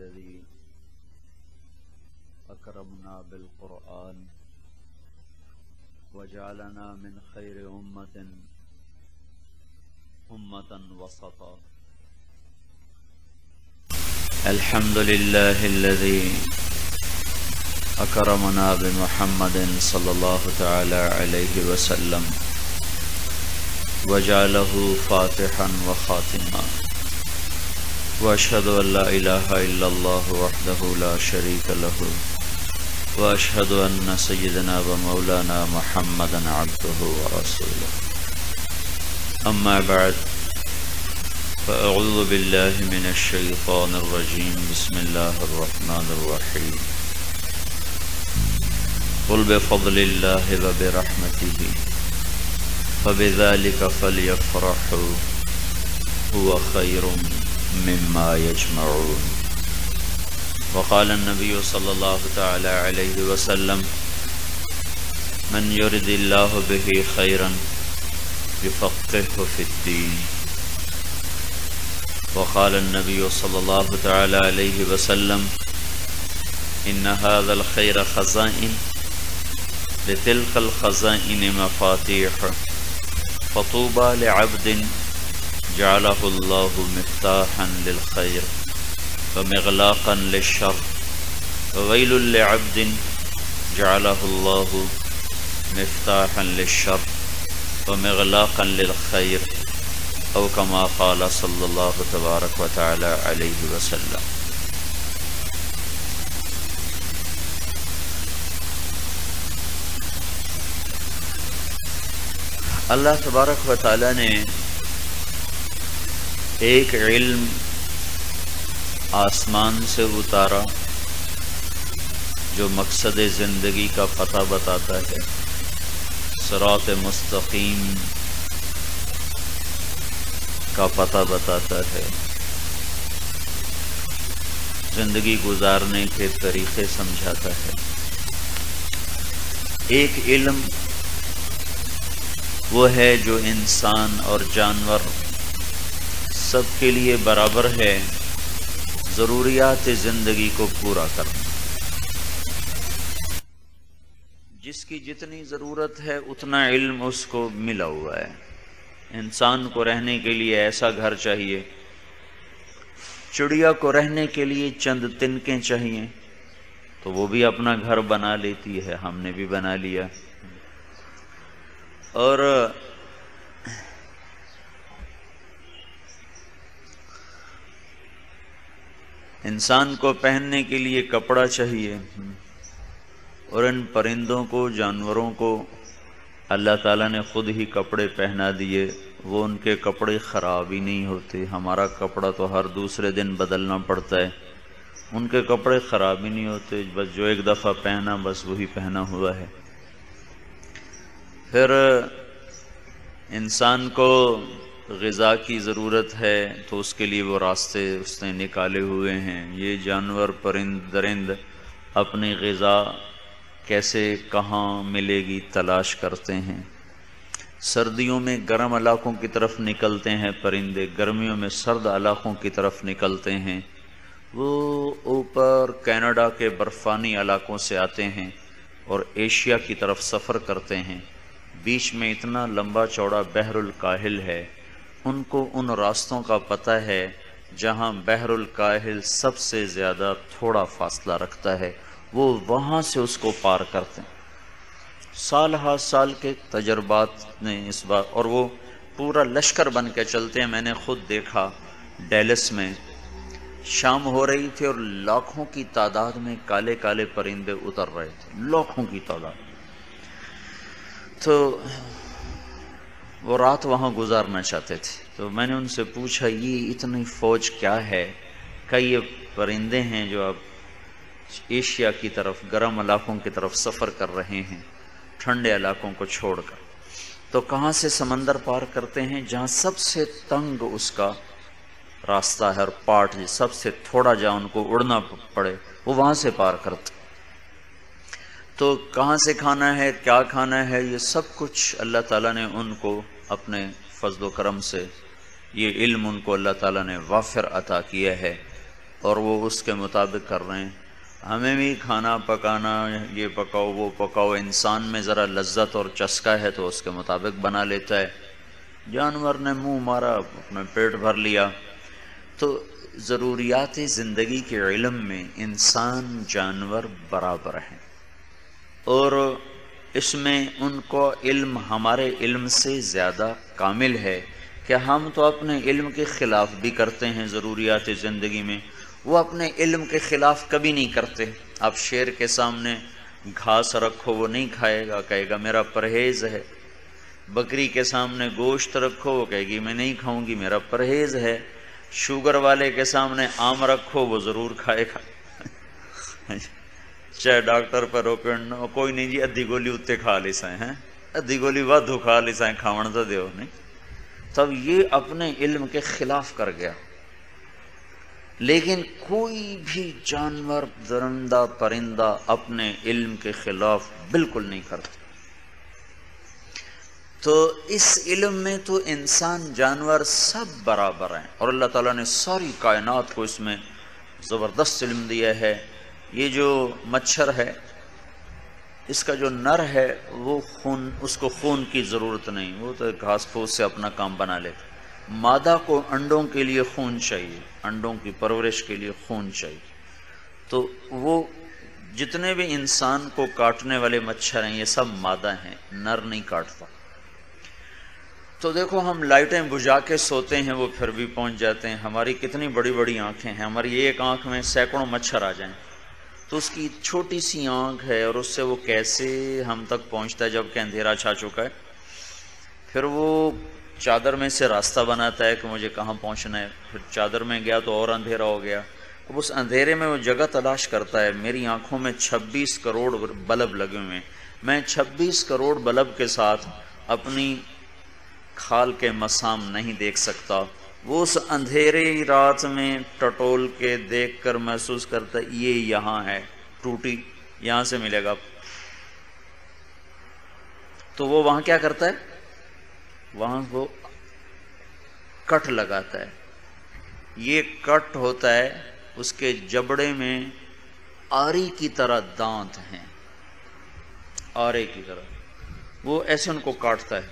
الذي أكرمنا بالقرآن وجعلنا من خير أمة وسطا. الحمد لله الذي أكرمنا بمحمد صلى الله تعالى عليه وسلم وجعله فاتحا وخاتما، وأشهد أن لا إله إلا الله وحده لا شريك له، وأشهد أن سيدنا ومولانا محمدا عبده ورسوله. أما بعد، فأعوذ بالله من الشيطان الرجيم. بسم الله الرحمن الرحيم. قل بفضل الله وبرحمته فبذلك فليفرحوا هو خير مما يجمعون. وقال النبي صلى الله تعالى عليه وسلم: من يرد الله به خيرا يفقهه في الدين. وقال النبي صلى الله تعالى عليه وسلم: إن هذا الخير خزائن لتلك الخزائن مفاتيح، فطوبى لعبد جعله الله مفتاحا للخير ومغلاقا للشر، وويل لعبد جعله الله مفتاحا للشر ومغلاقا للخير، أو كما قال صلى الله تبارك وتعالى عليه وسلم. اللہ تبارک و تعالی نے ایک علم آسمان سے اتارا جو مقصد زندگی کا پتہ بتاتا ہے، صراط مستقیم کا پتہ بتاتا ہے، زندگی گزارنے کے طریقے سمجھاتا ہے۔ ایک علم وہ ہے جو انسان اور جانور سب کے لیے برابر ہے، ضروریات زندگی کو پورا کرنا۔ جس کی جتنی ضرورت ہے اتنا علم اس کو ملا ہوا ہے۔ انسان کو رہنے کے لیے ایسا گھر چاہیے، چڑیا کو رہنے کے لیے چند تنکیں چاہیے، تو وہ بھی اپنا گھر بنا لیتی ہے، ہم نے بھی بنا لیا۔ اور انسان کو پہننے کے لیے کپڑا چاہیے، اور ان پرندوں کو، جانوروں کو اللہ تعالیٰ نے خود ہی کپڑے پہنا دیے، وہ ان کے کپڑے خراب ہی نہیں ہوتے۔ ہمارا کپڑا تو ہر دوسرے دن بدلنا پڑتا ہے، ان کے کپڑے خراب ہی نہیں ہوتے، بس جو ایک دفعہ پہنا بس وہی پہنا ہوا ہے۔ پھر انسان کو غذا کی ضرورت ہے تو اس کے لیے وہ راستے اس نے نکالے ہوئے ہیں۔ یہ جانور، پرند درند اپنی غذا کیسے، کہاں ملے گی تلاش کرتے ہیں۔ سردیوں میں گرم علاقوں کی طرف نکلتے ہیں پرندے، گرمیوں میں سرد علاقوں کی طرف نکلتے ہیں۔ وہ اوپر کینیڈا کے برفانی علاقوں سے آتے ہیں اور ایشیا کی طرف سفر کرتے ہیں۔ بیچ میں اتنا لمبا چوڑا بحر الکاہل ہے، ان کو ان راستوں کا پتہ ہے جہاں بحر الکاہل سب سے زیادہ تھوڑا فاصلہ رکھتا ہے، وہ وہاں سے اس کو پار کرتے ہیں۔ سال ہا سال کے تجربات نے اس بات، اور وہ پورا لشکر بن کے چلتے ہیں۔ میں نے خود دیکھا ڈیلس میں شام ہو رہی تھی اور لاکھوں کی تعداد میں کالے کالے پرندے اتر رہے تھے، لاکھوں کی تعداد۔ تو وہ رات وہاں گزارنا چاہتے تھے، تو میں نے ان سے پوچھا یہ اتنی فوج کیا ہے؟ کہ یہ پرندے ہیں جو اب ایشیا کی طرف، گرم علاقوں کی طرف سفر کر رہے ہیں، ٹھنڈے علاقوں کو چھوڑ کر۔ تو کہاں سے سمندر پار کرتے ہیں؟ جہاں سب سے تنگ اس کا راستہ ہے اور پارٹ سب سے تھوڑا جہاں ان کو اڑنا پڑے، وہ وہاں سے پار کرتے۔ تو کہاں سے کھانا ہے، کیا کھانا ہے، یہ سب کچھ اللہ تعالیٰ نے ان کو اپنے فضل و کرم سے، یہ علم ان کو اللہ تعالیٰ نے وافر عطا کیا ہے۔ اور وہ اس کے مطابق کر رہے ہیں. ہمیں بھی کھانا پکانا، یہ پکاؤ وہ پکاؤ، انسان میں ذرا لذت اور چسکا ہے تو اس کے مطابق بنا لیتا ہے. جانور نے منہ مارا، اپنا پیٹ بھر لیا. تو ضروریات زندگی کے علم میں انسان جانور برابر ہیں، اور اس میں ان کو علم ہمارے علم سے زیادہ کامل ہے کہ ہم تو اپنے علم کے خلاف بھی کرتے ہیں ضروریات زندگی میں، وہ اپنے علم کے خلاف کبھی نہیں کرتے. آپ شیر کے سامنے گھاس رکھو وہ نہیں کھائے گا، کہے گا میرا پرہیز ہے. بکری کے سامنے گوشت رکھو وہ کہے گی میں نہیں کھاؤں گی، میرا پرہیز ہے. شوگر والے کے سامنے آم رکھو وہ ضرور کھائے گا. چاہے ڈاکٹر پر روکے کوئی نہیں جی ادھی گولی اتنے کھا لی سائیں ہیں، ادھی گولی وادھو کھا لی سائیں، کھاون تو دیو نہیں. تب یہ اپنے علم کے خلاف کر گیا. لیکن کوئی بھی جانور، درندہ پرندہ اپنے علم کے خلاف بالکل نہیں کرتا. تو اس علم میں تو انسان جانور سب برابر ہیں، اور اللہ تعالیٰ نے ساری کائنات کو اس میں زبردست علم دیا ہے. یہ جو مچھر ہے اس کا جو نر ہے وہ خون، اس کو خون کی ضرورت نہیں، وہ تو گھاس پھوس سے اپنا کام بنا لیتا. مادہ کو انڈوں کے لیے خون چاہیے، انڈوں کی پرورش کے لیے خون چاہیے. تو وہ جتنے بھی انسان کو کاٹنے والے مچھر ہیں یہ سب مادہ ہیں، نر نہیں کاٹتا. تو دیکھو ہم لائٹیں بجھا کے سوتے ہیں وہ پھر بھی پہنچ جاتے ہیں. ہماری کتنی بڑی بڑی آنکھیں ہیں، ہماری ایک آنکھ میں سینکڑوں مچھر آ جائیں تو اس کی چھوٹی سی آنکھ ہے اور اس سے وہ کیسے ہم تک پہنچتا ہے جب کہ اندھیرا چھا چکا ہے. پھر وہ چادر میں سے راستہ بناتا ہے کہ مجھے کہاں پہنچنا ہے. پھر چادر میں گیا تو اور اندھیرا ہو گیا. اب اس اندھیرے میں وہ جگہ تلاش کرتا ہے. میری آنکھوں میں 26 کروڑ بلب لگے ہوئے ہیں، میں 26 کروڑ بلب کے ساتھ اپنی کھال کے مسام نہیں دیکھ سکتا. وہ اس اندھیری رات میں ٹٹول کے دیکھ کر محسوس کرتا ہے یہ یہاں ہے، ٹوٹی یہاں سے ملے گا. تو وہ وہاں کیا کرتا ہے، وہاں وہ کٹ لگاتا ہے. یہ کٹ ہوتا ہے، اس کے جبڑے میں آری کی طرح دانت ہیں، آرے کی طرح وہ ایسے ان کو کاٹتا ہے.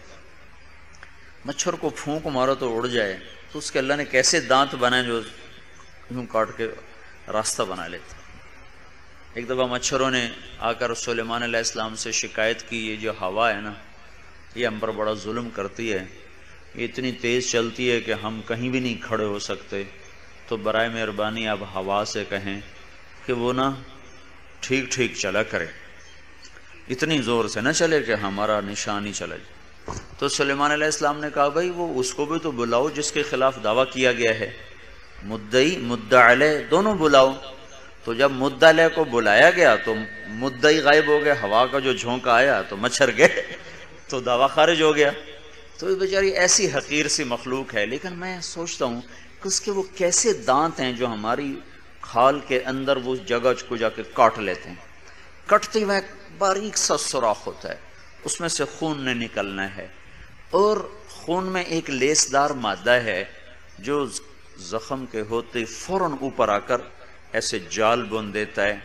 مچھر کو پھونک مارو تو اڑ جائے، تو اس کے اللہ نے کیسے دانت بنائے جو یوں کاٹ کے راستہ بنا لیتے. ایک دفعہ مچھروں نے آ کر سلیمان علیہ السلام سے شکایت کی یہ جو ہوا ہے نا یہ ہم پر بڑا ظلم کرتی ہے، یہ اتنی تیز چلتی ہے کہ ہم کہیں بھی نہیں کھڑے ہو سکتے. تو برائے مہربانی آپ ہوا سے کہیں کہ وہ نا ٹھیک ٹھیک چلا کرے، اتنی زور سے نہ چلے کہ ہمارا نشان ہی چلا جائے. تو سلیمان علیہ السلام نے کہا بھائی وہ اس کو بھی تو بلاؤ جس کے خلاف دعویٰ کیا گیا ہے، مدعی مدعا علیہ دونوں بلاؤ. تو جب مدعا علیہ کو بلایا گیا تو مدعی غائب ہو گیا، ہوا کا جو جھونکا آیا تو مچھر گئے، تو دعویٰ خارج ہو گیا. تو یہ بیچاری ایسی حقیر سی مخلوق ہے، لیکن میں سوچتا ہوں کہ اس کے وہ کیسے دانت ہیں جو ہماری کھال کے اندر وہ جگہ کو جا کے کاٹ لیتے ہیں. کٹتے ہوئے باریک سا سوراخ ہوتا ہے، اس میں سے خون نے نکلنا ہے، اور خون میں ایک لیسدار مادہ ہے جو زخم کے ہوتے فوراً اوپر آ کر ایسے جال بن دیتا ہے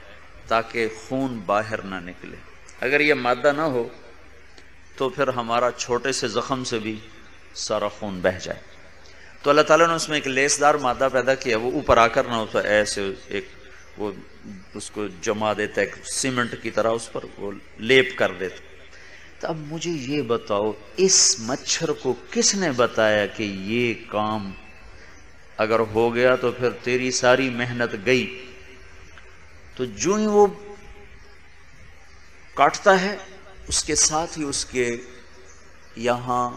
تاکہ خون باہر نہ نکلے. اگر یہ مادہ نہ ہو تو پھر ہمارا چھوٹے سے زخم سے بھی سارا خون بہہ جائے. تو اللہ تعالیٰ نے اس میں ایک لیسدار مادہ پیدا کیا، وہ اوپر آ کر نہ ہوتا ایسے ایک وہ اس کو جما دیتا ہے ایک سیمنٹ کی طرح، اس پر وہ لیپ کر دیتا. تو اب مجھے یہ بتاؤ اس مچھر کو کس نے بتایا کہ یہ کام اگر ہو گیا تو پھر تیری ساری محنت گئی. تو جو ہی وہ کاٹتا ہے اس کے ساتھ ہی اس کے یہاں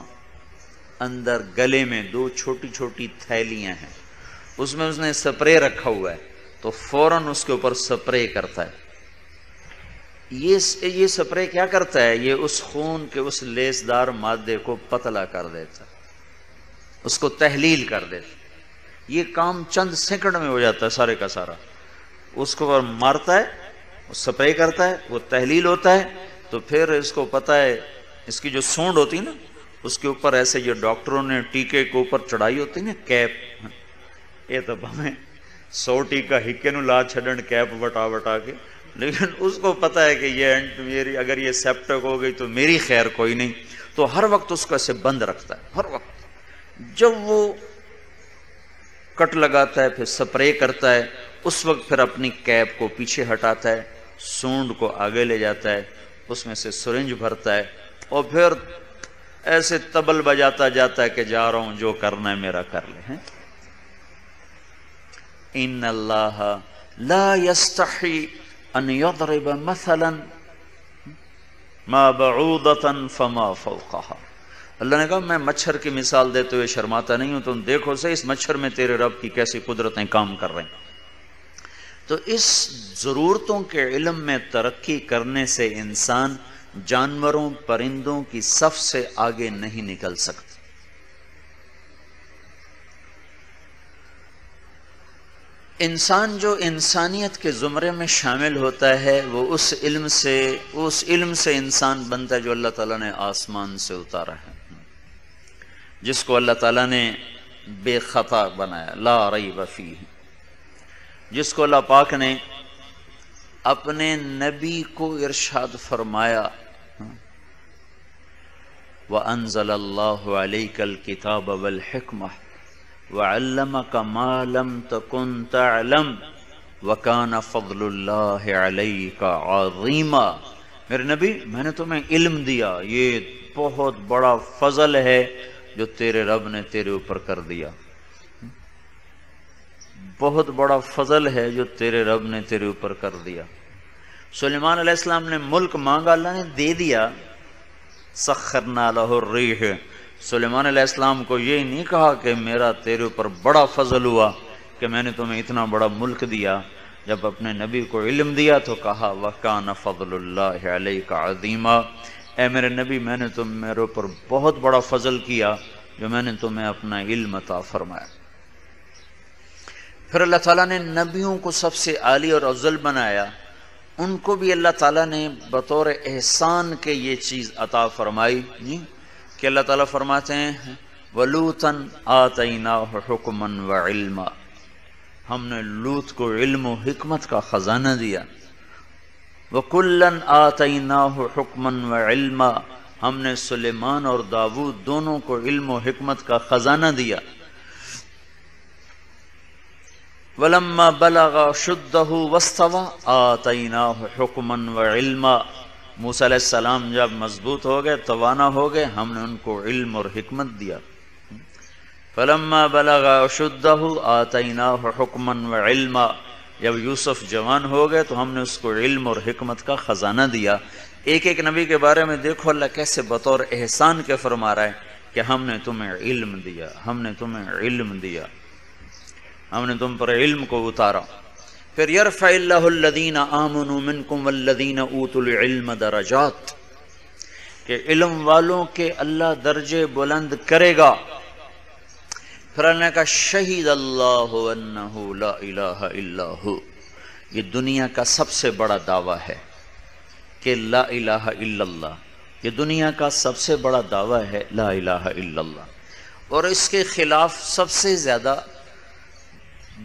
اندر گلے میں 2 چھوٹی چھوٹی تھیلیاں ہیں، اس میں اس نے سپرے رکھا ہوا ہے، تو فوراً اس کے اوپر سپرے کرتا ہے. یہ سپرے کیا کرتا ہے، یہ اس خون کے اس لیسدار مادے کو پتلا کر دیتا ہے، اس کو تحلیل کر دیتا. یہ کام چند سیکنڈ میں ہو جاتا ہے سارے کا سارا. اس کو مارتا ہے، سپرے کرتا ہے، وہ تحلیل ہوتا ہے. تو پھر اس کو پتہ ہے اس کی جو سونڈ ہوتی ہے نا اس کے اوپر ایسے یہ ڈاکٹروں نے ٹیکے کے اوپر چڑھائی ہوتی ہے نا کیپ، یہ تو ہمیں سوٹی کا ہکے نو لا چھڈن کیپ وٹا وٹا کے، لیکن اس کو پتہ ہے کہ یہ میری اگر یہ سیپٹک ہو گئی تو میری خیر کوئی نہیں، تو ہر وقت اس کو ایسے بند رکھتا ہے. ہر وقت جب وہ کٹ لگاتا ہے پھر سپرے کرتا ہے، اس وقت پھر اپنی کیپ کو پیچھے ہٹاتا ہے، سونڈ کو آگے لے جاتا ہے، اس میں سے سرنج بھرتا ہے اور پھر ایسے طبل بجاتا جاتا ہے کہ جا رہا ہوں، جو کرنا ہے میرا کر لے. ہیں ان اللہ لا یستحی ان یضرب مثلا ما بعوضۃ فما فوقها. اللہ نے کہا میں مچھر کی مثال دیتے ہوئے شرماتا نہیں ہوں، تم دیکھو سے اس مچھر میں تیرے رب کی کیسی قدرتیں کام کر رہی ہیں. تو اس ضرورتوں کے علم میں ترقی کرنے سے انسان جانوروں پرندوں کی صف سے آگے نہیں نکل سکتا. انسان جو انسانیت کے زمرے میں شامل ہوتا ہے وہ اس علم سے انسان بنتا ہے جو اللہ تعالیٰ نے آسمان سے اتارا ہے، جس کو اللہ تعالیٰ نے بے خطا بنایا، لا ریب فیہ، جس کو اللہ پاک نے اپنے نبی کو ارشاد فرمایا وَأَنزَلَ اللَّهُ عَلَيْكَ الْكِتَابَ وَالْحِكْمَةَ وَعَلَّمَكَ مَا لَمْ تَكُنْ تَعْلَمْ وَكَانَ فَضْلُ اللَّهِ عَلَيْكَ عَظِيمًا. میرے نبی میں نے تمہیں علم دیا، یہ بہت بڑا فضل ہے جو تیرے رب نے تیرے اوپر کر دیا، بہت بڑا فضل ہے جو تیرے رب نے تیرے اوپر کر دیا. سلیمان علیہ السلام نے ملک مانگا، اللہ نے دے دیا. سخرنا لہ الریح، سلیمان علیہ السلام کو یہ نہیں کہا کہ میرا تیرے اوپر بڑا فضل ہوا کہ میں نے تمہیں اتنا بڑا ملک دیا. جب اپنے نبی کو علم دیا تو کہا وَكَانَ فَضْلُ اللَّهِ عَلَيْكَ عَظِيمًا، اے میرے نبی میں نے میرے اوپر بہت بڑا فضل کیا جو میں نے تمہیں اپنا علم عطا فرمایا. پھر اللہ تعالیٰ نے نبیوں کو سب سے عالی اور افضل بنایا، ان کو بھی اللہ تعالیٰ نے بطور احسان کے یہ چیز عطا فرمائی کہ اللہ تعالیٰ فرماتے ہیں وَلُوطًا آتَيْنَاهُ حُكْمًا وَعِلْمًا، ہم نے لوط کو علم و حکمت کا خزانہ دیا. وَكُلًّا آتَيْنَاهُ حُكْمًا وَعِلْمًا، ہم نے سلیمان اور داؤد دونوں کو علم و حکمت کا خزانہ دیا. وَلَمَّا بَلَغَ أَشُدَّهُ وَاسْتَوَىٰ آتَيْنَاهُ حُكْمًا وَعِلْمًا، موسیٰ علیہ السلام جب مضبوط ہو گئے، توانا ہو گئے، ہم نے ان کو علم اور حکمت دیا. فَلَمَّا بَلَغَ أَشُدَّهُ آتَيْنَاهُ حُكْمًا وَعِلْمًا، جب یوسف جوان ہو گئے تو ہم نے اس کو علم اور حکمت کا خزانہ دیا. ایک ایک نبی کے بارے میں دیکھو اللہ کیسے بطور احسان کے فرما رہا ہے کہ ہم نے تمہیں علم دیا، ہم نے تمہیں علم دیا، ہم نے تم پر علم کو اتارا. پھر یرفع اللہ الذین آمنوا منکم والذین اوتوا العلم درجات، کہ علم والوں کے اللہ درجے بلند کرے گا. پھر اللہ نے کہا شہید اللہ انہ لا الہ الا ہو، یہ دنیا کا سب سے بڑا دعویٰ ہے کہ لا الہ الا اللہ، یہ دنیا کا سب سے بڑا دعویٰ ہے لا الہ الا اللہ. اور اس کے خلاف سب سے زیادہ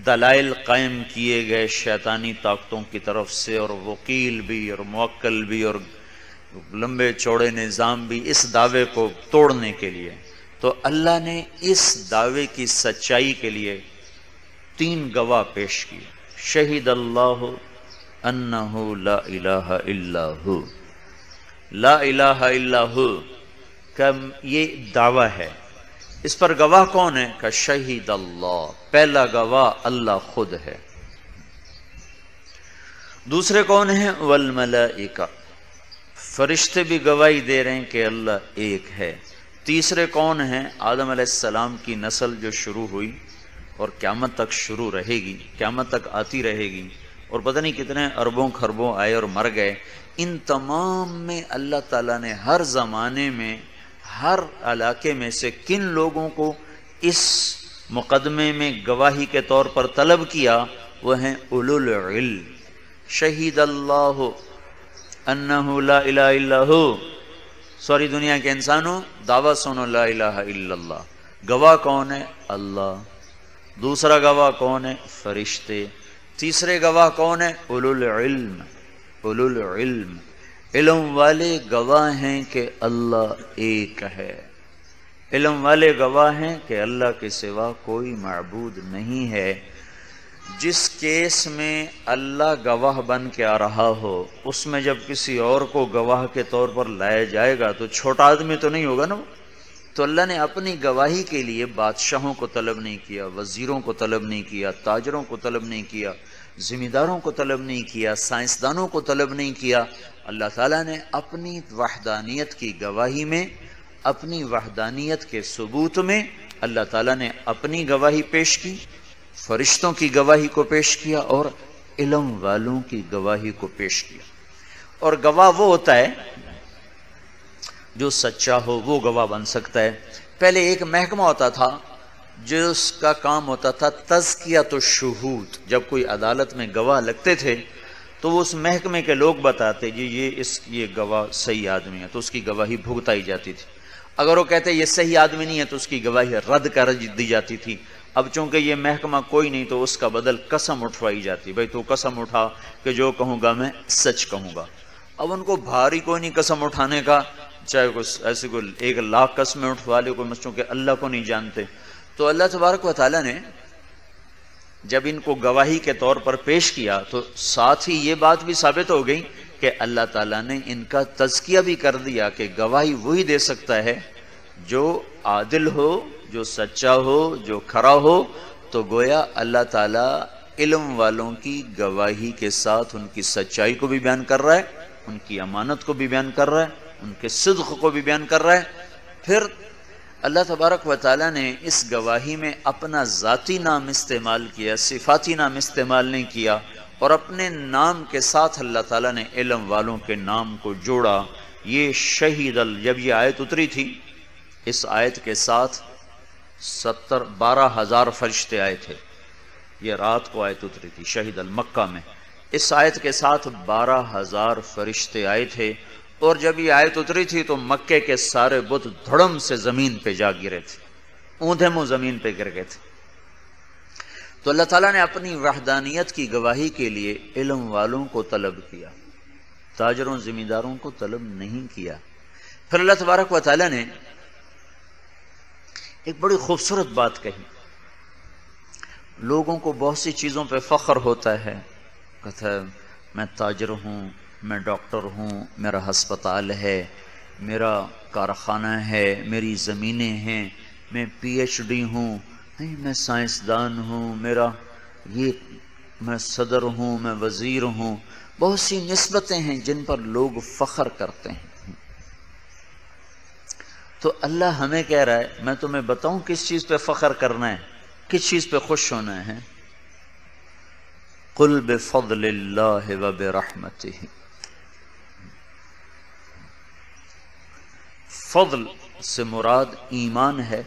دلائل قائم کیے گئے شیطانی طاقتوں کی طرف سے، اور وکیل بھی اور موکل بھی اور لمبے چوڑے نظام بھی اس دعوے کو توڑنے کے لیے. تو اللہ نے اس دعوے کی سچائی کے لیے 3 گواہ پیش کیے. شہید اللہ انہ لا الہ الا ہو، لا الہ الا ہو کا یہ دعویٰ ہے. اس پر گواہ کون ہے؟ کہ شہید اللہ، پہلا گواہ اللہ خود ہے. دوسرے کون ہیں؟ والملائکہ، فرشتے بھی گواہی دے رہے ہیں کہ اللہ ایک ہے. تیسرے کون ہیں؟ آدم علیہ السلام کی نسل جو شروع ہوئی اور قیامت تک شروع رہے گی، قیامت تک آتی رہے گی، اور پتہ نہیں کتنے اربوں خربوں آئے اور مر گئے. ان تمام میں اللہ تعالیٰ نے ہر زمانے میں ہر علاقے میں سے کن لوگوں کو اس مقدمے میں گواہی کے طور پر طلب کیا؟ وہ ہیں اولو العلم. شہید اللہ انہ لا الہ الا ہو. سوری دنیا کے انسانوں، دعویٰ سنو لا الہ الا اللہ. گواہ کون ہے؟ اللہ. دوسرا گواہ کون ہے؟ فرشتے۔ تیسرے گواہ کون ہے؟ اولو العلم۔ اولو العلم، علم والے گواہ ہیں کہ اللہ ایک ہے، علم والے گواہ ہیں کہ اللہ کے سوا کوئی معبود نہیں ہے۔ جس کیس میں اللہ گواہ بن کے آ رہا ہو، اس میں جب کسی اور کو گواہ کے طور پر لایا جائے گا تو چھوٹا آدمی تو نہیں ہوگا نا۔ تو اللہ نے اپنی گواہی کے لیے بادشاہوں کو طلب نہیں کیا، وزیروں کو طلب نہیں کیا، تاجروں کو طلب نہیں کیا، ذمہ داروں کو طلب نہیں کیا، سائنسدانوں کو طلب نہیں کیا۔ اللہ تعالیٰ نے اپنی وحدانیت کی گواہی میں، اپنی وحدانیت کے ثبوت میں اللہ تعالیٰ نے اپنی گواہی پیش کی، فرشتوں کی گواہی کو پیش کیا، اور علم والوں کی گواہی کو پیش کیا۔ اور گواہ وہ ہوتا ہے جو سچا ہو، وہ گواہ بن سکتا ہے۔ پہلے ایک محکمہ ہوتا تھا جس کا کام ہوتا تھا تزکیۃ الشہود۔ جب کوئی عدالت میں گواہ لگتے تھے تو وہ اس محکمے کے لوگ بتاتے جی یہ گواہ صحیح آدمی ہے، تو اس کی گواہی بھگتائی جاتی تھی۔ اگر وہ کہتے یہ صحیح آدمی نہیں ہے تو اس کی گواہی رد کر دی جاتی تھی۔ اب چونکہ یہ محکمہ کوئی نہیں تو اس کا بدل قسم اٹھوائی جاتی، بھائی تو قسم اٹھا کہ جو کہوں گا میں سچ کہوں گا۔ اب ان کو بھاری کوئی نہیں قسم اٹھانے کا، چاہے کوئی ایسے کوئی 1,00,000 قسمیں اٹھوا لے کوئی، چونکہ اللہ کو نہیں جانتے۔ تو اللہ تبارک و تعالیٰ نے جب ان کو گواہی کے طور پر پیش کیا تو ساتھ ہی یہ بات بھی ثابت ہو گئی کہ اللہ تعالیٰ نے ان کا تزکیہ بھی کر دیا کہ گواہی وہی دے سکتا ہے جو عادل ہو، جو سچا ہو، جو کھرا ہو۔ تو گویا اللہ تعالیٰ علم والوں کی گواہی کے ساتھ ان کی سچائی کو بھی بیان کر رہا ہے، ان کی امانت کو بھی بیان کر رہا ہے، ان کے صدق کو بھی بیان کر رہا ہے۔ پھر اللہ تبارک و تعالیٰ نے اس گواہی میں اپنا ذاتی نام استعمال کیا، صفاتی نام استعمال نہیں کیا، اور اپنے نام کے ساتھ اللہ تعالیٰ نے علم والوں کے نام کو جوڑا۔ یہ شہید جب یہ آیت اتری تھی، اس آیت کے ساتھ 12,000 فرشتے آئے تھے۔ یہ رات کو آیت اتری تھی شہید المکہ میں، اس آیت کے ساتھ 12,000 فرشتے آئے تھے۔ اور جب یہ آیت اتری تھی تو مکے کے سارے بت دھڑم سے زمین پہ جا گرے تھے، اوندھے منہ زمین پہ گر گئے تھے۔ تو اللہ تعالیٰ نے اپنی وحدانیت کی گواہی کے لیے علم والوں کو طلب کیا، تاجروں ذمہ داروں کو طلب نہیں کیا۔ پھر اللہ تبارک و تعالیٰ نے ایک بڑی خوبصورت بات کہی۔ لوگوں کو بہت سی چیزوں پہ فخر ہوتا ہے، کہتا ہے میں تاجر ہوں، میں ڈاکٹر ہوں، میرا ہسپتال ہے، میرا کارخانہ ہے، میری زمینیں ہیں، میں PhD ہوں، میں سائنسدان ہوں، میں صدر ہوں، میں وزیر ہوں۔ بہت سی نسبتیں ہیں جن پر لوگ فخر کرتے ہیں۔ تو اللہ ہمیں کہہ رہا ہے میں تمہیں بتاؤں کس چیز پہ فخر کرنا ہے، کس چیز پہ خوش ہونا ہے؟ قل بفضل اللہ وبرحمتہ۔ فضل سے مراد ایمان ہے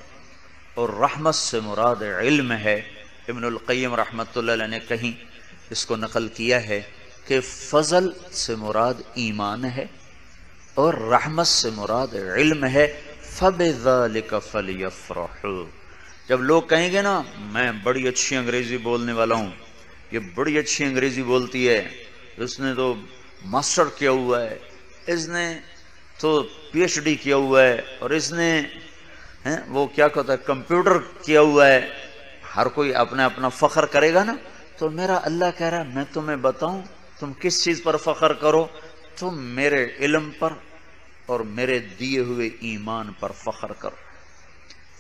اور رحمت سے مراد علم ہے۔ ابن القیم رحمۃ اللہ علیہ نے کہیں اس کو نقل کیا ہے کہ فضل سے مراد ایمان ہے اور رحمت سے مراد علم ہے۔ فَبِذَلِكَ فَلْيَفْرَحُوا۔ جب لوگ کہیں گے نا میں بڑی اچھی انگریزی بولنے والا ہوں، یہ بڑی اچھی انگریزی بولتی ہے، اس نے تو ماسٹر کیا ہوا ہے، اس نے تو PhD کیا ہوا ہے، اور اس نے وہ کیا کہتا ہے کمپیوٹر کیا ہوا ہے، ہر کوئی اپنا اپنا فخر کرے گا نا۔ تو میرا اللہ کہہ رہا ہے میں تمہیں بتاؤں تم کس چیز پر فخر کرو، تم میرے علم پر اور میرے دیے ہوئے ایمان پر فخر کرو۔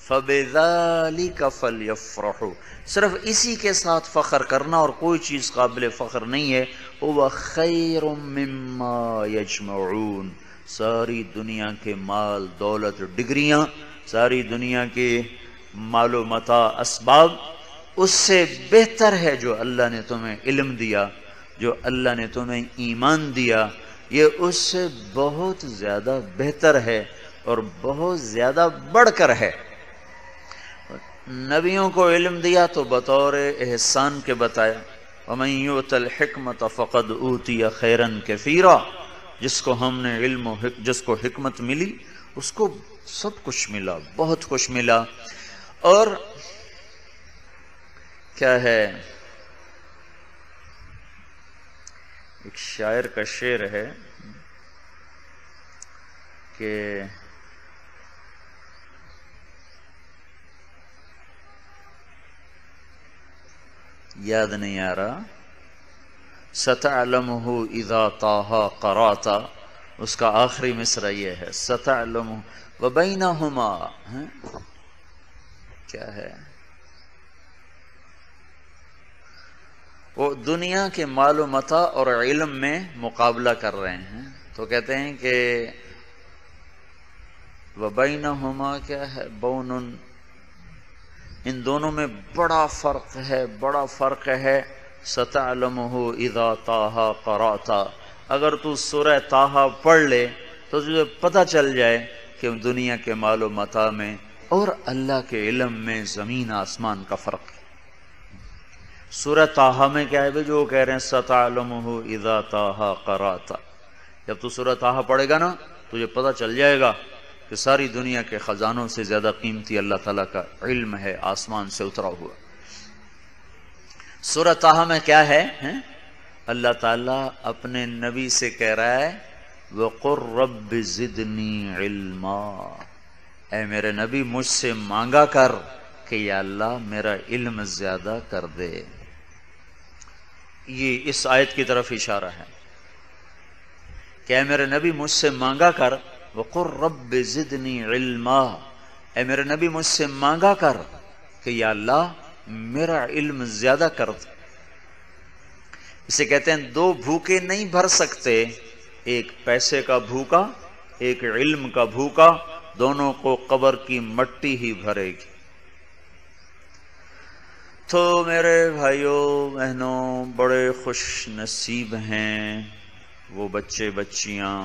فَبِذَلِكَ فَلْيَفْرَحُوا، صرف اسی کے ساتھ فخر کرنا اور کوئی چیز قابل فخر نہیں ہے۔ هُوَ خَيْرٌ مِّمَّا يَجْمَعُونَ، ساری دنیا کے مال دولت ڈگریاں، ساری دنیا کے مال و متاع اسباب، اس سے بہتر ہے جو اللہ نے تمہیں علم دیا، جو اللہ نے تمہیں ایمان دیا، یہ اس سے بہت زیادہ بہتر ہے اور بہت زیادہ بڑھ کر ہے۔ نبیوں کو علم دیا تو بطور احسان کے بتایا، وَمَن يُؤْتَ الْحِكْمَةَ فَقَدْ أُوتِيَ خَيْرًا كَثِيرًا، جس کو ہم نے علم جس کو حکمت ملی اس کو سب کچھ ملا، بہت کچھ ملا۔ اور کیا ہے، ایک شاعر کا شعر ہے کہ یاد نہیں آ رہا، ستعلمہ اذا طٰہ قرأت، اس کا آخری مصرع یہ ہے، ستعلمہ وبینہما، کیا ہے، وہ دنیا کے مال و متاع اور علم میں مقابلہ کر رہے ہیں، تو کہتے ہیں کہ وبینہما کیا ہے، بون، ان دونوں میں بڑا فرق ہے، بڑا فرق ہے، ستعلمہ اذا طٰہ قرأت، اگر تو سورہ طٰہ پڑھ لے تو تجھے پتہ چل جائے کہ دنیا کے مال و متاع میں اور اللہ کے علم میں زمین آسمان کا فرق ہے۔ سورہ طٰہ میں کیا ہے جو کہہ رہے ہیں ستعلمہ اذا طٰہ قرأت، جب تو سورہ طٰہ پڑھے گا نا تجھے پتہ چل جائے گا کہ ساری دنیا کے خزانوں سے زیادہ قیمتی اللہ تعالیٰ کا علم ہے، آسمان سے اترا ہوا۔ سورہ طٰہ میں کیا ہے، اللہ تعالیٰ اپنے نبی سے کہہ رہا ہے وَقُلْ رَبِّ زِدْنِي عِلْمًا، اے میرے نبی مجھ سے مانگا کر کہ یا اللہ میرا علم زیادہ کر دے۔ یہ اس آیت کی طرف اشارہ ہے کہ اے میرے نبی مجھ سے مانگا کر، وَقُلْ رَبِّ زِدْنِي عِلْمًا، اے میرے نبی مجھ سے مانگا کر کہ یا اللہ میرا علم زیادہ کر دے۔ اسے کہتے ہیں دو بھوکے نہیں بھر سکتے، ایک پیسے کا بھوکا، ایک علم کا بھوکا، دونوں کو قبر کی مٹی ہی بھرے گی۔ تو میرے بھائیوں بہنوں، بڑے خوش نصیب ہیں وہ بچے بچیاں،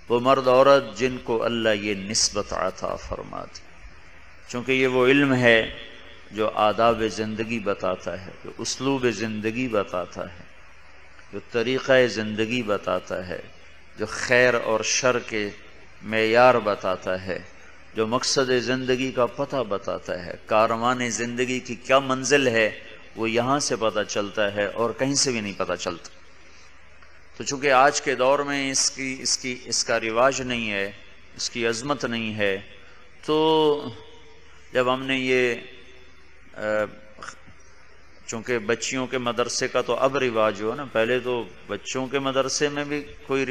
وہ مرد عورت جن کو اللہ یہ نسبت عطا فرما دی، چونکہ یہ وہ علم ہے جو آداب زندگی بتاتا ہے، جو اسلوب زندگی بتاتا ہے، جو طریقہ زندگی بتاتا ہے، جو خیر اور شر کے معیار بتاتا ہے، جو مقصد زندگی کا پتہ بتاتا ہے، کاروان زندگی کی کیا منزل ہے وہ یہاں سے پتہ چلتا ہے اور کہیں سے بھی نہیں پتہ چلتا۔ تو چونکہ آج کے دور میں اس کا رواج نہیں ہے، اس کی عظمت نہیں ہے، تو جب ہم نے یہ چونکہ بچیوں کے مدرسے کا تو اب رواج ہوا نا، پہلے تو بچوں کے مدرسے میں بھی کوئی